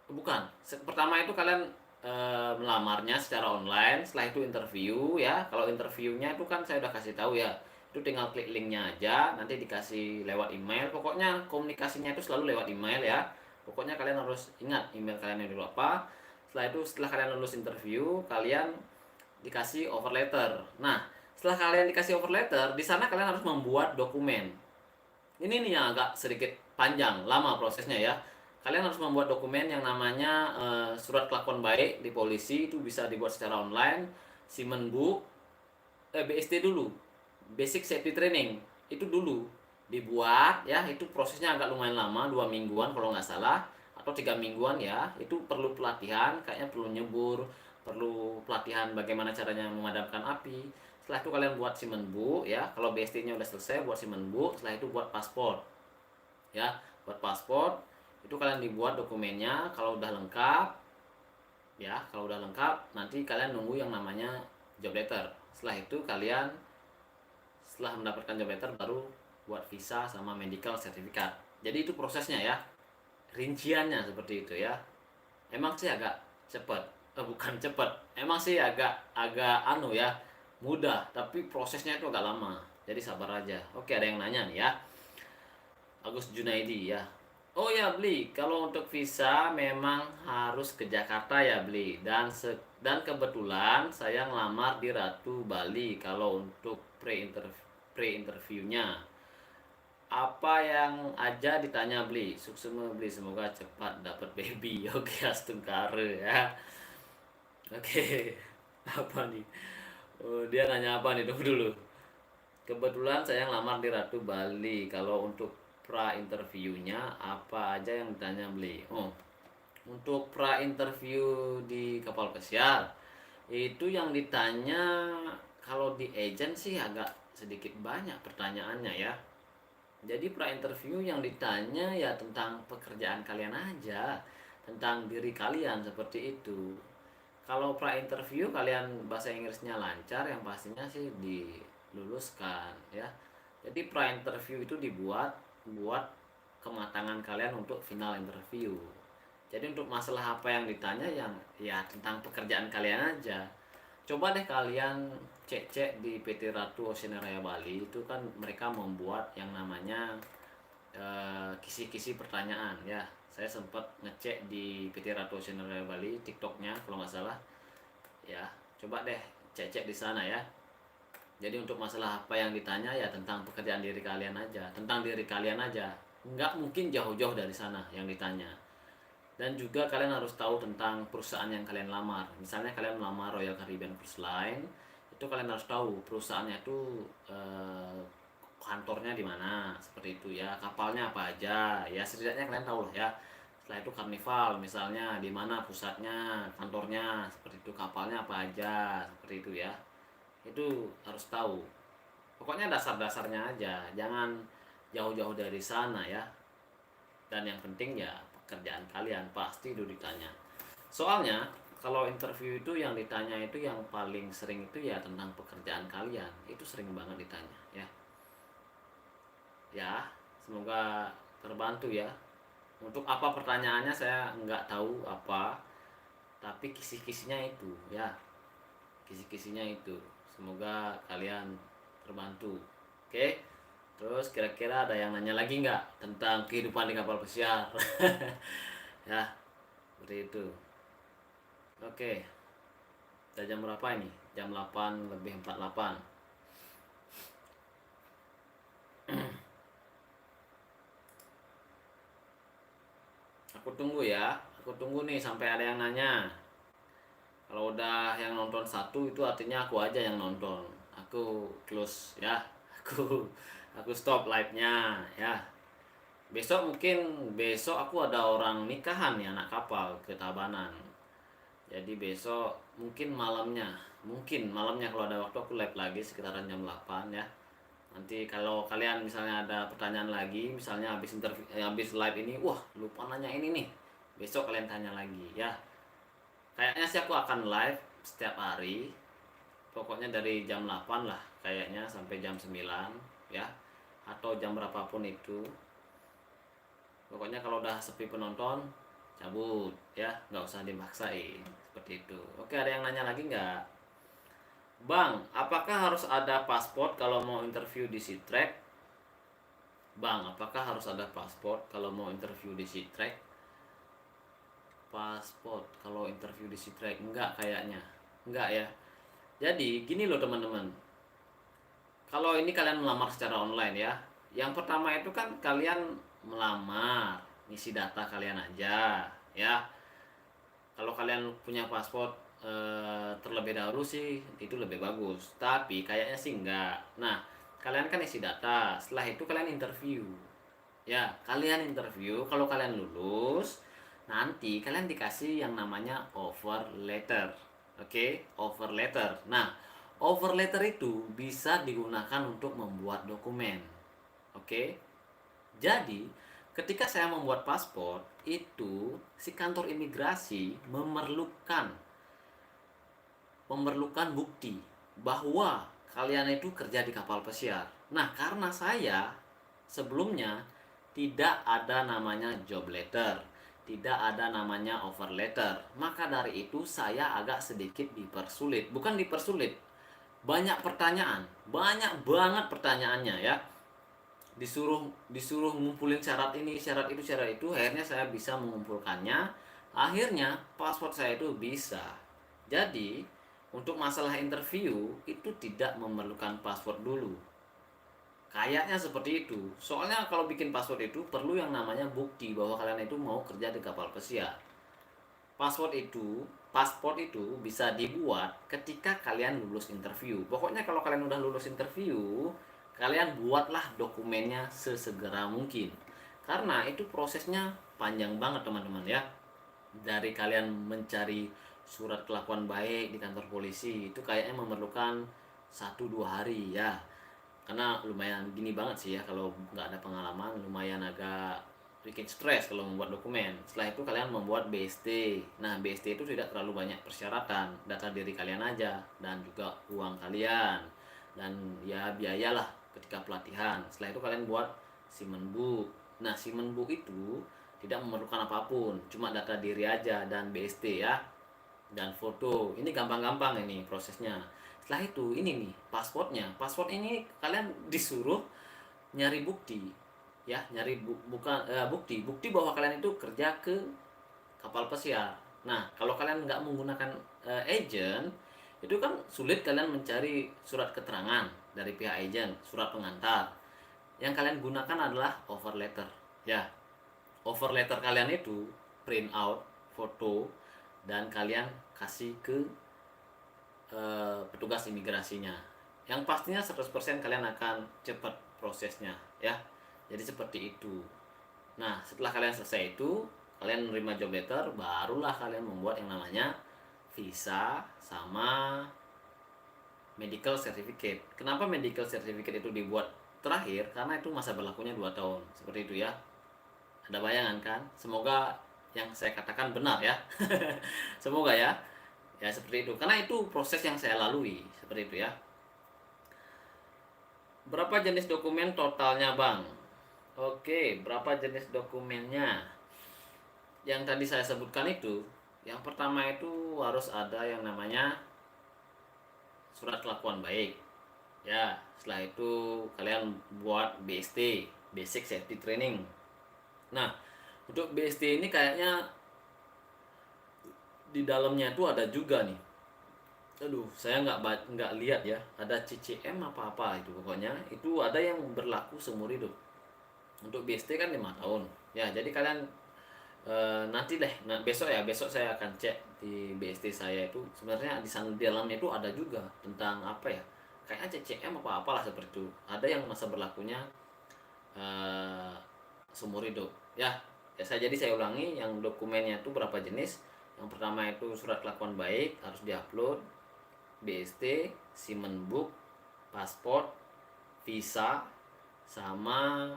bukan. Pertama itu kalian melamarnya secara online, setelah itu interview ya. Kalau interviewnya itu kan saya udah kasih tahu ya, itu tinggal klik linknya aja, nanti dikasih lewat email. Pokoknya komunikasinya itu selalu lewat email ya. Pokoknya kalian harus ingat email kalian dulu apa. Setelah itu, setelah kalian lulus interview, kalian dikasih offer letter. Nah, setelah kalian dikasih offer letter, di sana kalian harus membuat dokumen. Ini nih yang agak sedikit panjang, lama prosesnya ya. Kalian harus membuat dokumen yang namanya surat kelakuan baik di polisi, itu bisa dibuat secara online. Simenbu, BST dulu, Basic Safety Training, itu dulu dibuat ya. Itu prosesnya agak lumayan lama, 2 mingguan kalau nggak salah, atau 3 mingguan ya. Itu perlu pelatihan, kayaknya perlu nyebur, perlu pelatihan bagaimana caranya memadamkan api. Setelah itu kalian buat Simenbu ya. Kalau BST-nya udah selesai, buat Simenbu. Setelah itu buat paspor ya. Buat paspor itu kalian dibuat dokumennya. Kalau udah lengkap ya, kalau udah lengkap nanti kalian nunggu yang namanya job letter. Setelah itu kalian setelah mendapatkan job letter baru buat visa sama medical certificate. Jadi itu prosesnya ya, rinciannya seperti itu ya. Emang sih agak cepet, bukan cepet, emang sih agak agak ya, mudah, tapi prosesnya itu agak lama. Jadi sabar aja. Oke, ada yang nanya nih ya. Agus Junaidi ya. Oh ya Bli, kalau untuk visa memang harus ke Jakarta ya Bli. Dan kebetulan saya ngelamar di Ratu Bali kalau untuk pre-interviewnya. Apa yang aja ditanya Bli? Sukses Bli, semoga cepat dapat baby. Oke, astungkare ya. Oke. Apa nih? Oh, dia nanya apa nih? Tunggu dulu. Kebetulan saya ngelamar di Ratu Bali. Kalau untuk pra interviewnya apa aja yang ditanya Beli? Oh, untuk pra interview di kapal pesiar itu yang ditanya, kalau di agent sih agak sedikit banyak pertanyaannya ya. Jadi pra interview yang ditanya ya tentang pekerjaan kalian aja, tentang diri kalian seperti itu. Kalau pra interview kalian bahasa Inggrisnya lancar, yang pastinya sih diluluskan ya. Jadi pra interview itu dibuat buat kematangan kalian untuk final interview. Jadi untuk masalah apa yang ditanya yang ya tentang pekerjaan kalian aja. Coba deh kalian cek-cek di PT Ratu Oceaneria Bali, itu kan mereka membuat yang namanya kisi-kisi pertanyaan ya. Saya sempat ngecek di PT Ratu Oceaneria Bali TikToknya kalau nggak salah ya. Coba deh cek-cek di sana ya. Jadi untuk masalah apa yang ditanya ya tentang pekerjaan diri kalian aja, tentang diri kalian aja. Nggak mungkin jauh-jauh dari sana yang ditanya. Dan juga kalian harus tahu tentang perusahaan yang kalian lamar. Misalnya kalian melamar Royal Caribbean Cruise Line, itu kalian harus tahu perusahaannya itu kantornya di mana, seperti itu ya. Kapalnya apa aja, ya setidaknya kalian tahu lah ya. Setelah itu Carnival misalnya di mana pusatnya, kantornya, seperti itu. Kapalnya apa aja, seperti itu ya. Itu harus tahu. Pokoknya dasar-dasarnya aja, jangan jauh-jauh dari sana ya. Dan yang penting ya pekerjaan kalian pasti itu ditanya. Soalnya kalau interview itu yang ditanya itu yang paling sering itu ya tentang pekerjaan kalian. Itu sering banget ditanya ya. Ya, semoga terbantu ya. Untuk apa pertanyaannya saya nggak tahu apa, tapi kisi-kisinya itu ya. Kisi-kisinya itu. Semoga kalian terbantu. Oke. Terus kira-kira ada yang nanya lagi nggak tentang kehidupan di kapal pesiar? Ya, seperti itu. Oke. Udah jam berapa ini? Jam 8 lebih 48. Aku tunggu ya. Aku tunggu nih sampai ada yang nanya. Kalau udah yang nonton satu itu artinya aku aja yang nonton. Aku close ya. Aku stop live-nya ya. Besok aku ada orang nikahan nih, anak kapal ke Tabanan. Jadi besok mungkin malamnya kalau ada waktu aku live lagi sekitaran jam 8 ya. Nanti kalau kalian misalnya ada pertanyaan lagi, misalnya habis live ini, wah lupa nanya ini nih. Besok kalian tanya lagi ya. Kayaknya sih aku akan live setiap hari. Pokoknya dari jam 8 lah kayaknya sampai jam 9 ya. Atau jam berapapun itu. Pokoknya kalau udah sepi penonton, cabut ya, nggak usah dimaksain seperti itu. Oke, ada yang nanya lagi nggak? Bang, apakah harus ada paspor kalau mau interview di Sitrek? Bang, apakah harus ada paspor kalau mau interview di Sitrek? Paspor kalau interview di Sitrek enggak kayaknya. Enggak ya. Jadi gini loh teman-teman. Kalau ini kalian melamar secara online ya. Yang pertama itu kan kalian melamar, ngisi data kalian aja ya. Kalau kalian punya paspor terlebih dahulu sih itu lebih bagus. Tapi kayaknya sih enggak. Nah, kalian kan isi data. Setelah itu kalian interview. Ya, kalian interview, kalau kalian lulus, nanti kalian dikasih yang namanya offer letter. Oke, offer letter. Nah, offer letter itu bisa digunakan untuk membuat dokumen. Oke. Jadi, ketika saya membuat paspor, itu si kantor imigrasi memerlukan bukti bahwa kalian itu kerja di kapal pesiar. Nah, karena saya sebelumnya tidak ada namanya job letter, tidak ada namanya offer letter, maka dari itu saya agak sedikit dipersulit. Bukan dipersulit, banyak pertanyaan, banyak banget pertanyaannya ya. Disuruh ngumpulin syarat ini, syarat itu, akhirnya saya bisa mengumpulkannya. Akhirnya paspor saya itu bisa. Jadi untuk masalah interview itu tidak memerlukan paspor dulu. Kayaknya seperti itu. Soalnya kalau bikin paspor itu perlu yang namanya bukti bahwa kalian itu mau kerja di kapal pesiar. Paspor itu bisa dibuat ketika kalian lulus interview. Pokoknya kalau kalian udah lulus interview, kalian buatlah dokumennya sesegera mungkin. Karena itu prosesnya panjang banget teman-teman ya. Dari kalian mencari surat kelakuan baik di kantor polisi itu kayaknya memerlukan 1-2 hari ya, karena lumayan gini banget sih ya, kalau nggak ada pengalaman lumayan agak bikin stres kalau membuat dokumen. Setelah itu kalian membuat BST. Nah, BST itu tidak terlalu banyak persyaratan, data diri kalian aja dan juga uang kalian dan ya biayalah ketika pelatihan. Setelah itu kalian buat Simen Book. Nah, Simen Book itu tidak memerlukan apapun, cuma data diri aja dan BST ya, dan foto. Ini gampang-gampang ini prosesnya. Setelah itu ini nih pasportnya. Paspor ini kalian disuruh nyari bukti ya, nyari bukti bahwa kalian itu kerja ke kapal pesiar. Nah, kalau kalian nggak menggunakan agent, itu kan sulit kalian mencari surat keterangan dari pihak agent, surat pengantar. Yang kalian gunakan adalah offer letter ya. Offer letter kalian itu print out foto dan kalian kasih ke petugas imigrasinya. Yang pastinya 100% kalian akan cepat prosesnya ya. Jadi seperti itu. Nah, setelah kalian selesai itu, kalian menerima job letter, barulah kalian membuat yang namanya visa sama medical certificate. Kenapa medical certificate itu dibuat terakhir? Karena itu masa berlakunya 2 tahun. Seperti itu ya. Ada bayangan kan? Semoga yang saya katakan benar ya. Semoga ya. Ya seperti itu. Karena itu proses yang saya lalui. Seperti itu ya. Berapa jenis dokumen totalnya, Bang? Oke, berapa jenis dokumennya? Yang tadi saya sebutkan itu, yang pertama itu harus ada yang namanya surat kelakuan baik. Ya, setelah itu kalian buat BST, Basic Safety Training. Nah, untuk BST ini kayaknya di dalamnya itu ada juga nih. Aduh, saya nggak lihat ya. Ada CCM apa-apa itu pokoknya. Itu ada yang berlaku seumur hidup. Untuk BST kan 5 tahun. Ya, jadi kalian Nanti deh, besok ya, besok saya akan cek di BST saya itu sebenarnya di sana di dalamnya itu ada juga tentang apa ya, kayaknya CCM apa apalah seperti itu, ada yang masa berlakunya eh, seumur hidup ya. Jadi saya ulangi, yang dokumennya itu berapa jenis. Yang pertama itu surat kelakuan baik harus diupload, BST, Simen Book, paspor, visa, sama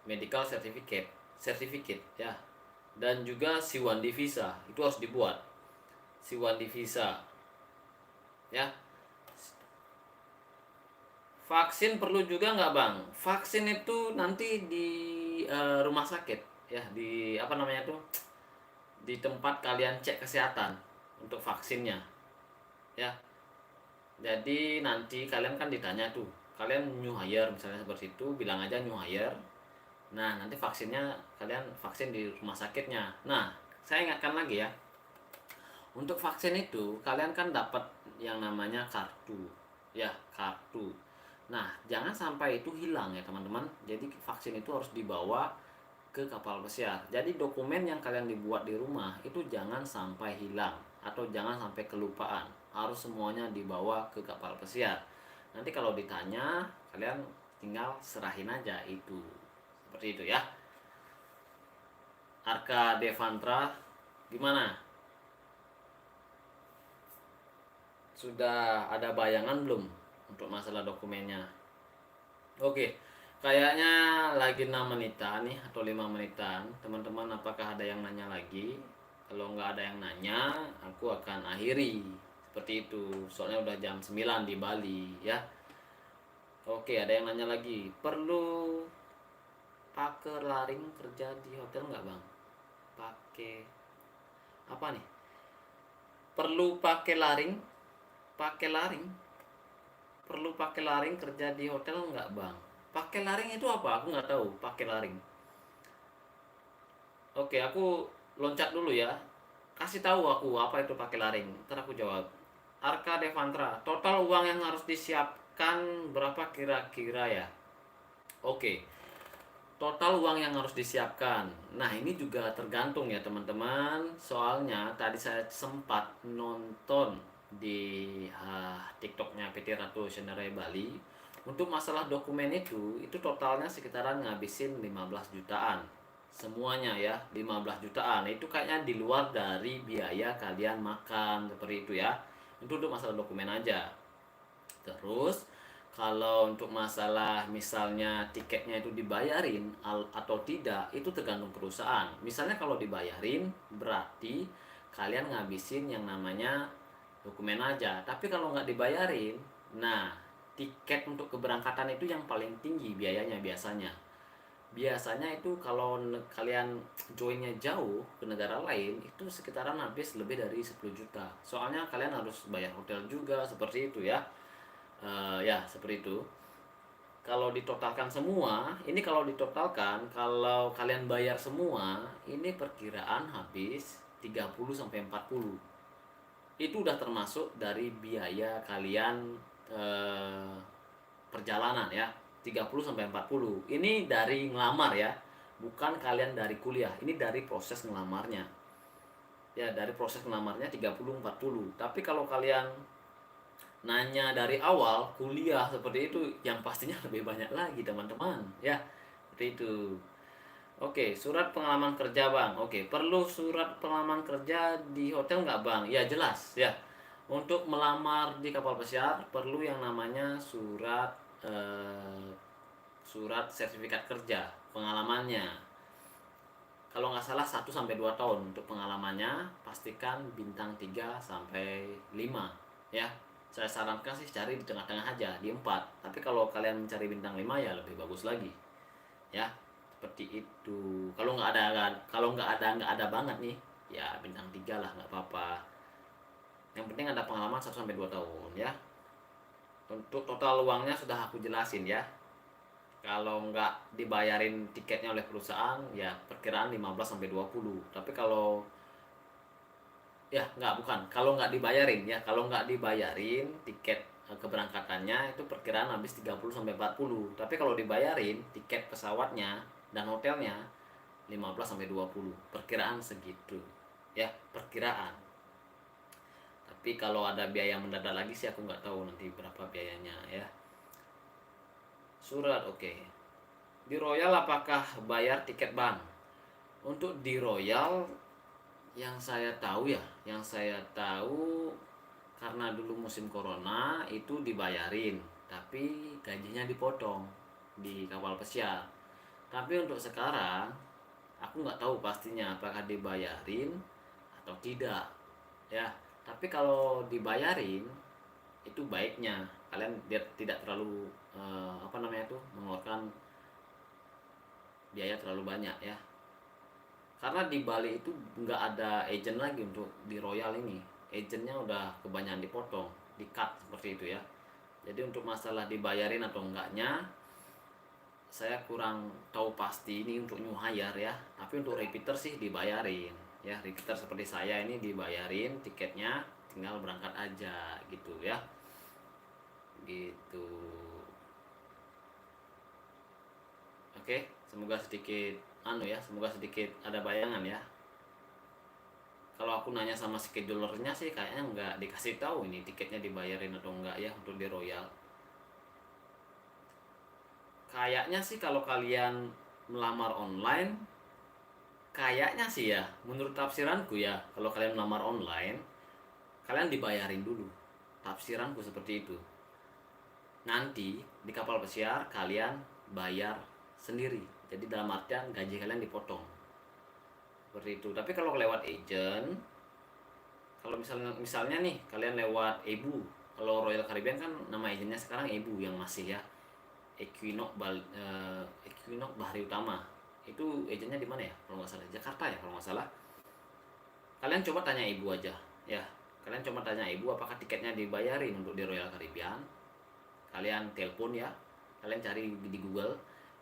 medical certificate ya. Dan juga C1D visa itu harus dibuat, C1D visa ya. Vaksin perlu juga nggak bang? Vaksin itu nanti di rumah sakit ya, di apa namanya tuh, di tempat kalian cek kesehatan untuk vaksinnya ya. Jadi nanti kalian kan ditanya tuh, kalian new hire misalnya seperti itu, bilang aja new hire. Nah nanti vaksinnya kalian vaksin di rumah sakitnya. Nah saya ingatkan lagi ya, untuk vaksin itu kalian kan dapat yang namanya kartu ya, kartu. Nah jangan sampai itu hilang ya teman-teman. Jadi vaksin itu harus dibawa ke kapal pesiar. Jadi dokumen yang kalian dibuat di rumah itu jangan sampai hilang atau jangan sampai kelupaan. Harus semuanya dibawa ke kapal pesiar. Nanti kalau ditanya kalian tinggal serahin aja itu. Seperti itu ya. Arka Devantra gimana? Sudah ada bayangan belum untuk masalah dokumennya? Oke, kayaknya lagi 6 menitan nih atau 5 menitan. Teman-teman apakah ada yang nanya lagi? Kalau nggak ada yang nanya, aku akan akhiri. Seperti itu, soalnya udah jam 9 di Bali ya. Oke, ada yang nanya lagi. Perlu pakai laring kerja di hotel nggak bang? Pakai apa nih? Perlu pakai laring? Pakai laring? Perlu pakai laring kerja di hotel nggak bang? Pakai laring itu apa? Aku nggak tahu. Pakai laring. Oke, aku loncat dulu ya. Kasih tahu aku apa itu pakai laring. Ntar aku jawab. Arka Devantra, total uang yang harus disiapkan berapa kira-kira ya? Oke, total uang yang harus disiapkan. Nah, ini juga tergantung ya teman-teman. Soalnya tadi saya sempat nonton di TikToknya PT Ratu Senerai Bali. Untuk masalah dokumen itu totalnya sekitaran ngabisin 15 jutaan. Semuanya ya, 15 jutaan. Itu kayaknya di luar dari biaya kalian makan seperti itu ya. Itu untuk masalah dokumen aja. Terus kalau untuk masalah misalnya tiketnya itu dibayarin atau tidak, itu tergantung perusahaan. Misalnya kalau dibayarin berarti kalian ngabisin yang namanya dokumen aja. Tapi kalau nggak dibayarin, nah tiket untuk keberangkatan itu yang paling tinggi biayanya biasanya. Biasanya itu kalau kalian joinnya jauh ke negara lain itu sekitaran habis lebih dari 10 juta. Soalnya kalian harus bayar hotel juga seperti itu ya. Ya seperti itu. Kalau ditotalkan semua, ini kalau ditotalkan, kalau kalian bayar semua, ini perkiraan habis 30 sampai 40. Itu udah termasuk dari biaya kalian eh, perjalanan ya. 30 sampai 40. Ini dari ngelamar ya. Bukan kalian dari kuliah. Ini dari proses ngelamarnya. Ya, dari proses ngelamarnya 30-40. Tapi kalau kalian nanya dari awal kuliah seperti itu, yang pastinya lebih banyak lagi teman-teman ya, seperti itu. Oke, surat pengalaman kerja bang. Oke, perlu surat pengalaman kerja di hotel nggak bang? Ya jelas ya. Untuk melamar di kapal pesiar perlu yang namanya surat sertifikat kerja pengalamannya. Kalau nggak salah 1 sampai 2 tahun untuk pengalamannya. Pastikan bintang 3 sampai 5 ya. Saya sarankan sih cari di tengah-tengah aja, di 4. Tapi kalau kalian mencari bintang 5 ya lebih bagus lagi ya, seperti itu. Kalau nggak ada banget nih ya bintang 3 lah, nggak apa-apa. Yang penting ada pengalaman 1 sampai 2 tahun ya. Untuk total uangnya sudah aku jelasin ya. Kalau nggak dibayarin tiketnya oleh perusahaan ya perkiraan 15 sampai 20. Tapi kalau ya nggak, bukan, kalau nggak dibayarin ya, kalau nggak dibayarin tiket keberangkatannya itu perkiraan habis 30 sampai 40. Tapi kalau dibayarin tiket pesawatnya dan hotelnya 15 sampai 20, perkiraan segitu ya, perkiraan. Tapi kalau ada biaya mendadak lagi sih aku nggak tahu nanti berapa biayanya ya. Surat oke. Di Royal apakah bayar tiket bank? Untuk di Royal yang saya tahu ya, yang saya tahu karena dulu musim corona itu dibayarin, tapi gajinya dipotong di kapal pesiar. Tapi untuk sekarang aku nggak tahu pastinya apakah dibayarin atau tidak ya. Tapi kalau dibayarin itu baiknya kalian biar tidak terlalu mengeluarkan biaya terlalu banyak ya, karena di Bali itu nggak ada agent lagi. Untuk di Royal ini agentnya udah kebanyakan dipotong, di cut seperti itu ya. Jadi untuk masalah dibayarin atau enggaknya saya kurang tahu pasti ini untuk new hire ya. Tapi untuk repeater sih dibayarin ya, repeater seperti saya ini dibayarin tiketnya, tinggal berangkat aja gitu ya, gitu. Oke, semoga sedikit semoga sedikit ada bayangan ya. Kalau aku nanya sama schedulernya sih kayaknya nggak dikasih tahu ini tiketnya dibayarin atau enggak ya untuk di Royal. Kayaknya sih kalau kalian melamar online, kayaknya sih ya, menurut tafsiranku ya, kalau kalian melamar online, kalian dibayarin dulu. Tafsiranku seperti itu. Nanti di kapal pesiar kalian bayar sendiri. Jadi dalam artian gaji kalian dipotong. Seperti itu. Tapi kalau lewat agent, kalau misalnya nih kalian lewat Ebu, kalau Royal Caribbean kan nama agentnya sekarang Ebu yang masih ya. Equinox Bahari Utama. Itu agentnya di mana ya? Kalau nggak salah Jakarta ya kalau nggak salah. Kalian coba tanya Ibu aja ya. Kalian coba tanya Ibu apakah tiketnya dibayarin untuk di Royal Caribbean. Kalian telepon ya. Kalian cari di Google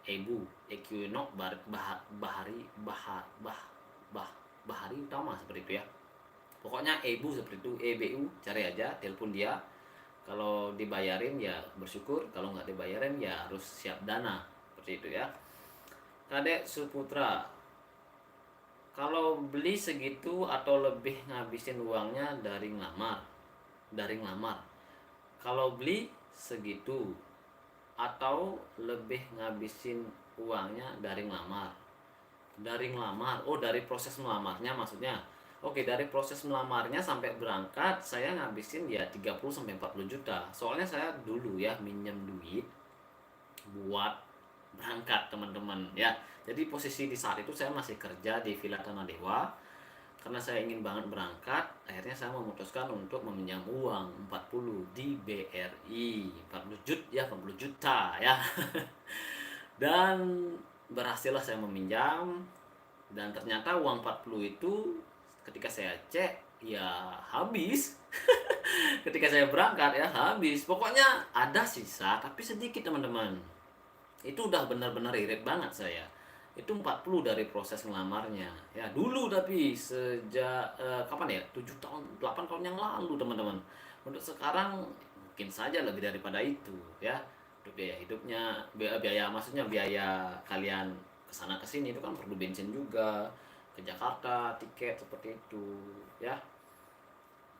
Ebu Equinox Bahari Utama seperti itu ya. Pokoknya Ebu seperti itu, EBU, cari aja, telepon dia. Kalau dibayarin ya bersyukur, kalau nggak dibayarin ya harus siap dana seperti itu ya. Kadek Suputra, kalau beli segitu atau lebih ngabisin uangnya dari ngelamar? Kalau beli segitu atau lebih ngabisin uangnya dari ngelamar? Oh, dari proses melamarnya maksudnya. Oke, dari proses melamarnya sampai berangkat saya ngabisin ya 30 sampai 40 juta. Soalnya saya dulu ya minjem duit buat berangkat teman-teman ya. Jadi posisi di saat itu saya masih kerja di Villa Tanah Dewa. Karena saya ingin banget berangkat, akhirnya saya memutuskan untuk meminjam uang 40 di BRI. 40 juta ya. Dan berhasillah saya meminjam, dan ternyata uang 40 itu ketika saya cek ya habis. Ketika saya berangkat ya habis. Pokoknya ada sisa tapi sedikit teman-teman. Itu udah benar-benar irit banget saya. Itu 40 dari proses ngelamarnya ya dulu, tapi sejak kapan ya, 7 tahun 8 tahun yang lalu teman-teman. Untuk sekarang mungkin saja lebih daripada itu ya. Untuk biaya hidupnya, maksudnya biaya kalian kesana kesini itu kan perlu bensin juga, ke Jakarta tiket seperti itu ya.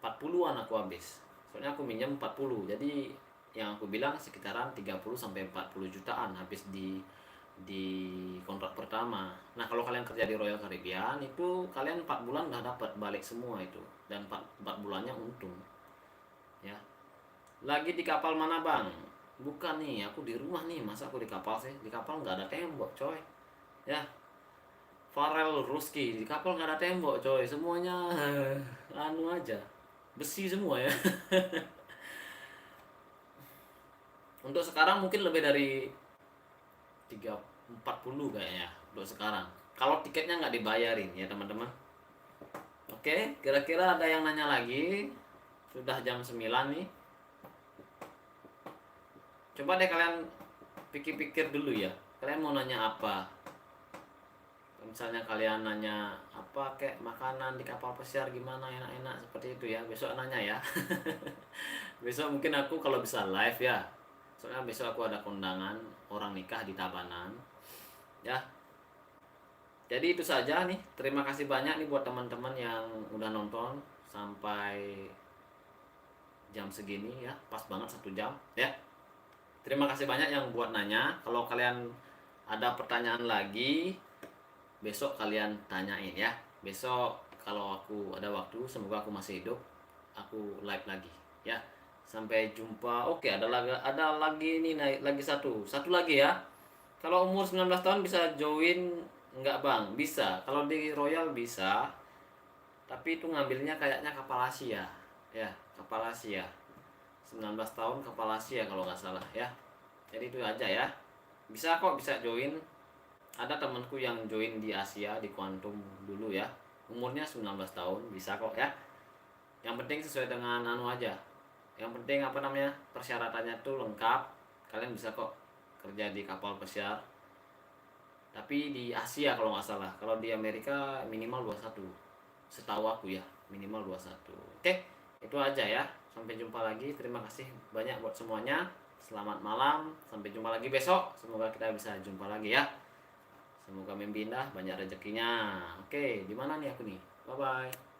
40-an aku habis, soalnya aku minjem 40. Jadi yang aku bilang sekitaran 30 sampai 40 jutaan habis di kontrak pertama. Nah, kalau kalian kerja di Royal Caribbean itu kalian 4 bulan udah dapat balik semua itu, dan 4 bulannya untung. Ya. Lagi di kapal mana, Bang? Bukan nih, aku di rumah nih. Masa aku di kapal sih? Di kapal nggak ada tembok, coy. Ya. Farel Ruski, di kapal nggak ada tembok, coy. Semuanya anu aja. Besi semua ya. Untuk sekarang mungkin lebih dari 40 kayaknya untuk sekarang. Kalau tiketnya nggak dibayarin ya teman-teman. Oke, kira-kira ada yang nanya lagi? Sudah jam 9 nih. Coba deh kalian pikir-pikir dulu ya. Kalian mau nanya apa? Misalnya kalian nanya apa kayak makanan di kapal pesiar gimana, enak-enak seperti itu ya. Besok nanya ya. Besok mungkin aku kalau bisa live ya. Soalnya besok aku ada kondangan orang nikah di Tabanan. Ya. Jadi itu saja nih. Terima kasih banyak nih buat teman-teman yang udah nonton sampai jam segini ya. Pas banget 1 jam ya. Terima kasih banyak yang buat nanya. Kalau kalian ada pertanyaan lagi, besok kalian tanyain ya. Besok kalau aku ada waktu, semoga aku masih hidup, aku live lagi ya. Sampai jumpa. Oke, ada lagi nih, naik lagi satu lagi ya. Kalau umur 19 tahun bisa join nggak bang? Bisa. Kalau di Royal bisa, tapi itu ngambilnya kayaknya kapal Asia ya, kapal Asia. 19 tahun kapal Asia kalau nggak salah ya. Jadi itu aja ya. Bisa kok, bisa join. Ada temanku yang join di Asia, di Quantum dulu ya. Umurnya 19 tahun, bisa kok ya. Yang penting sesuai dengan anu aja. Yang penting apa namanya? Persyaratannya tuh lengkap. Kalian bisa kok kerja di kapal pesiar. Tapi di Asia kalau nggak salah. Kalau di Amerika minimal 21. Setahu aku ya, minimal 21. Oke, itu aja ya. Sampai jumpa lagi. Terima kasih banyak buat semuanya. Selamat malam. Sampai jumpa lagi besok. Semoga kita bisa jumpa lagi ya. Semoga mimpi indah, banyak rezekinya. Oke, di mana nih aku nih? Bye bye.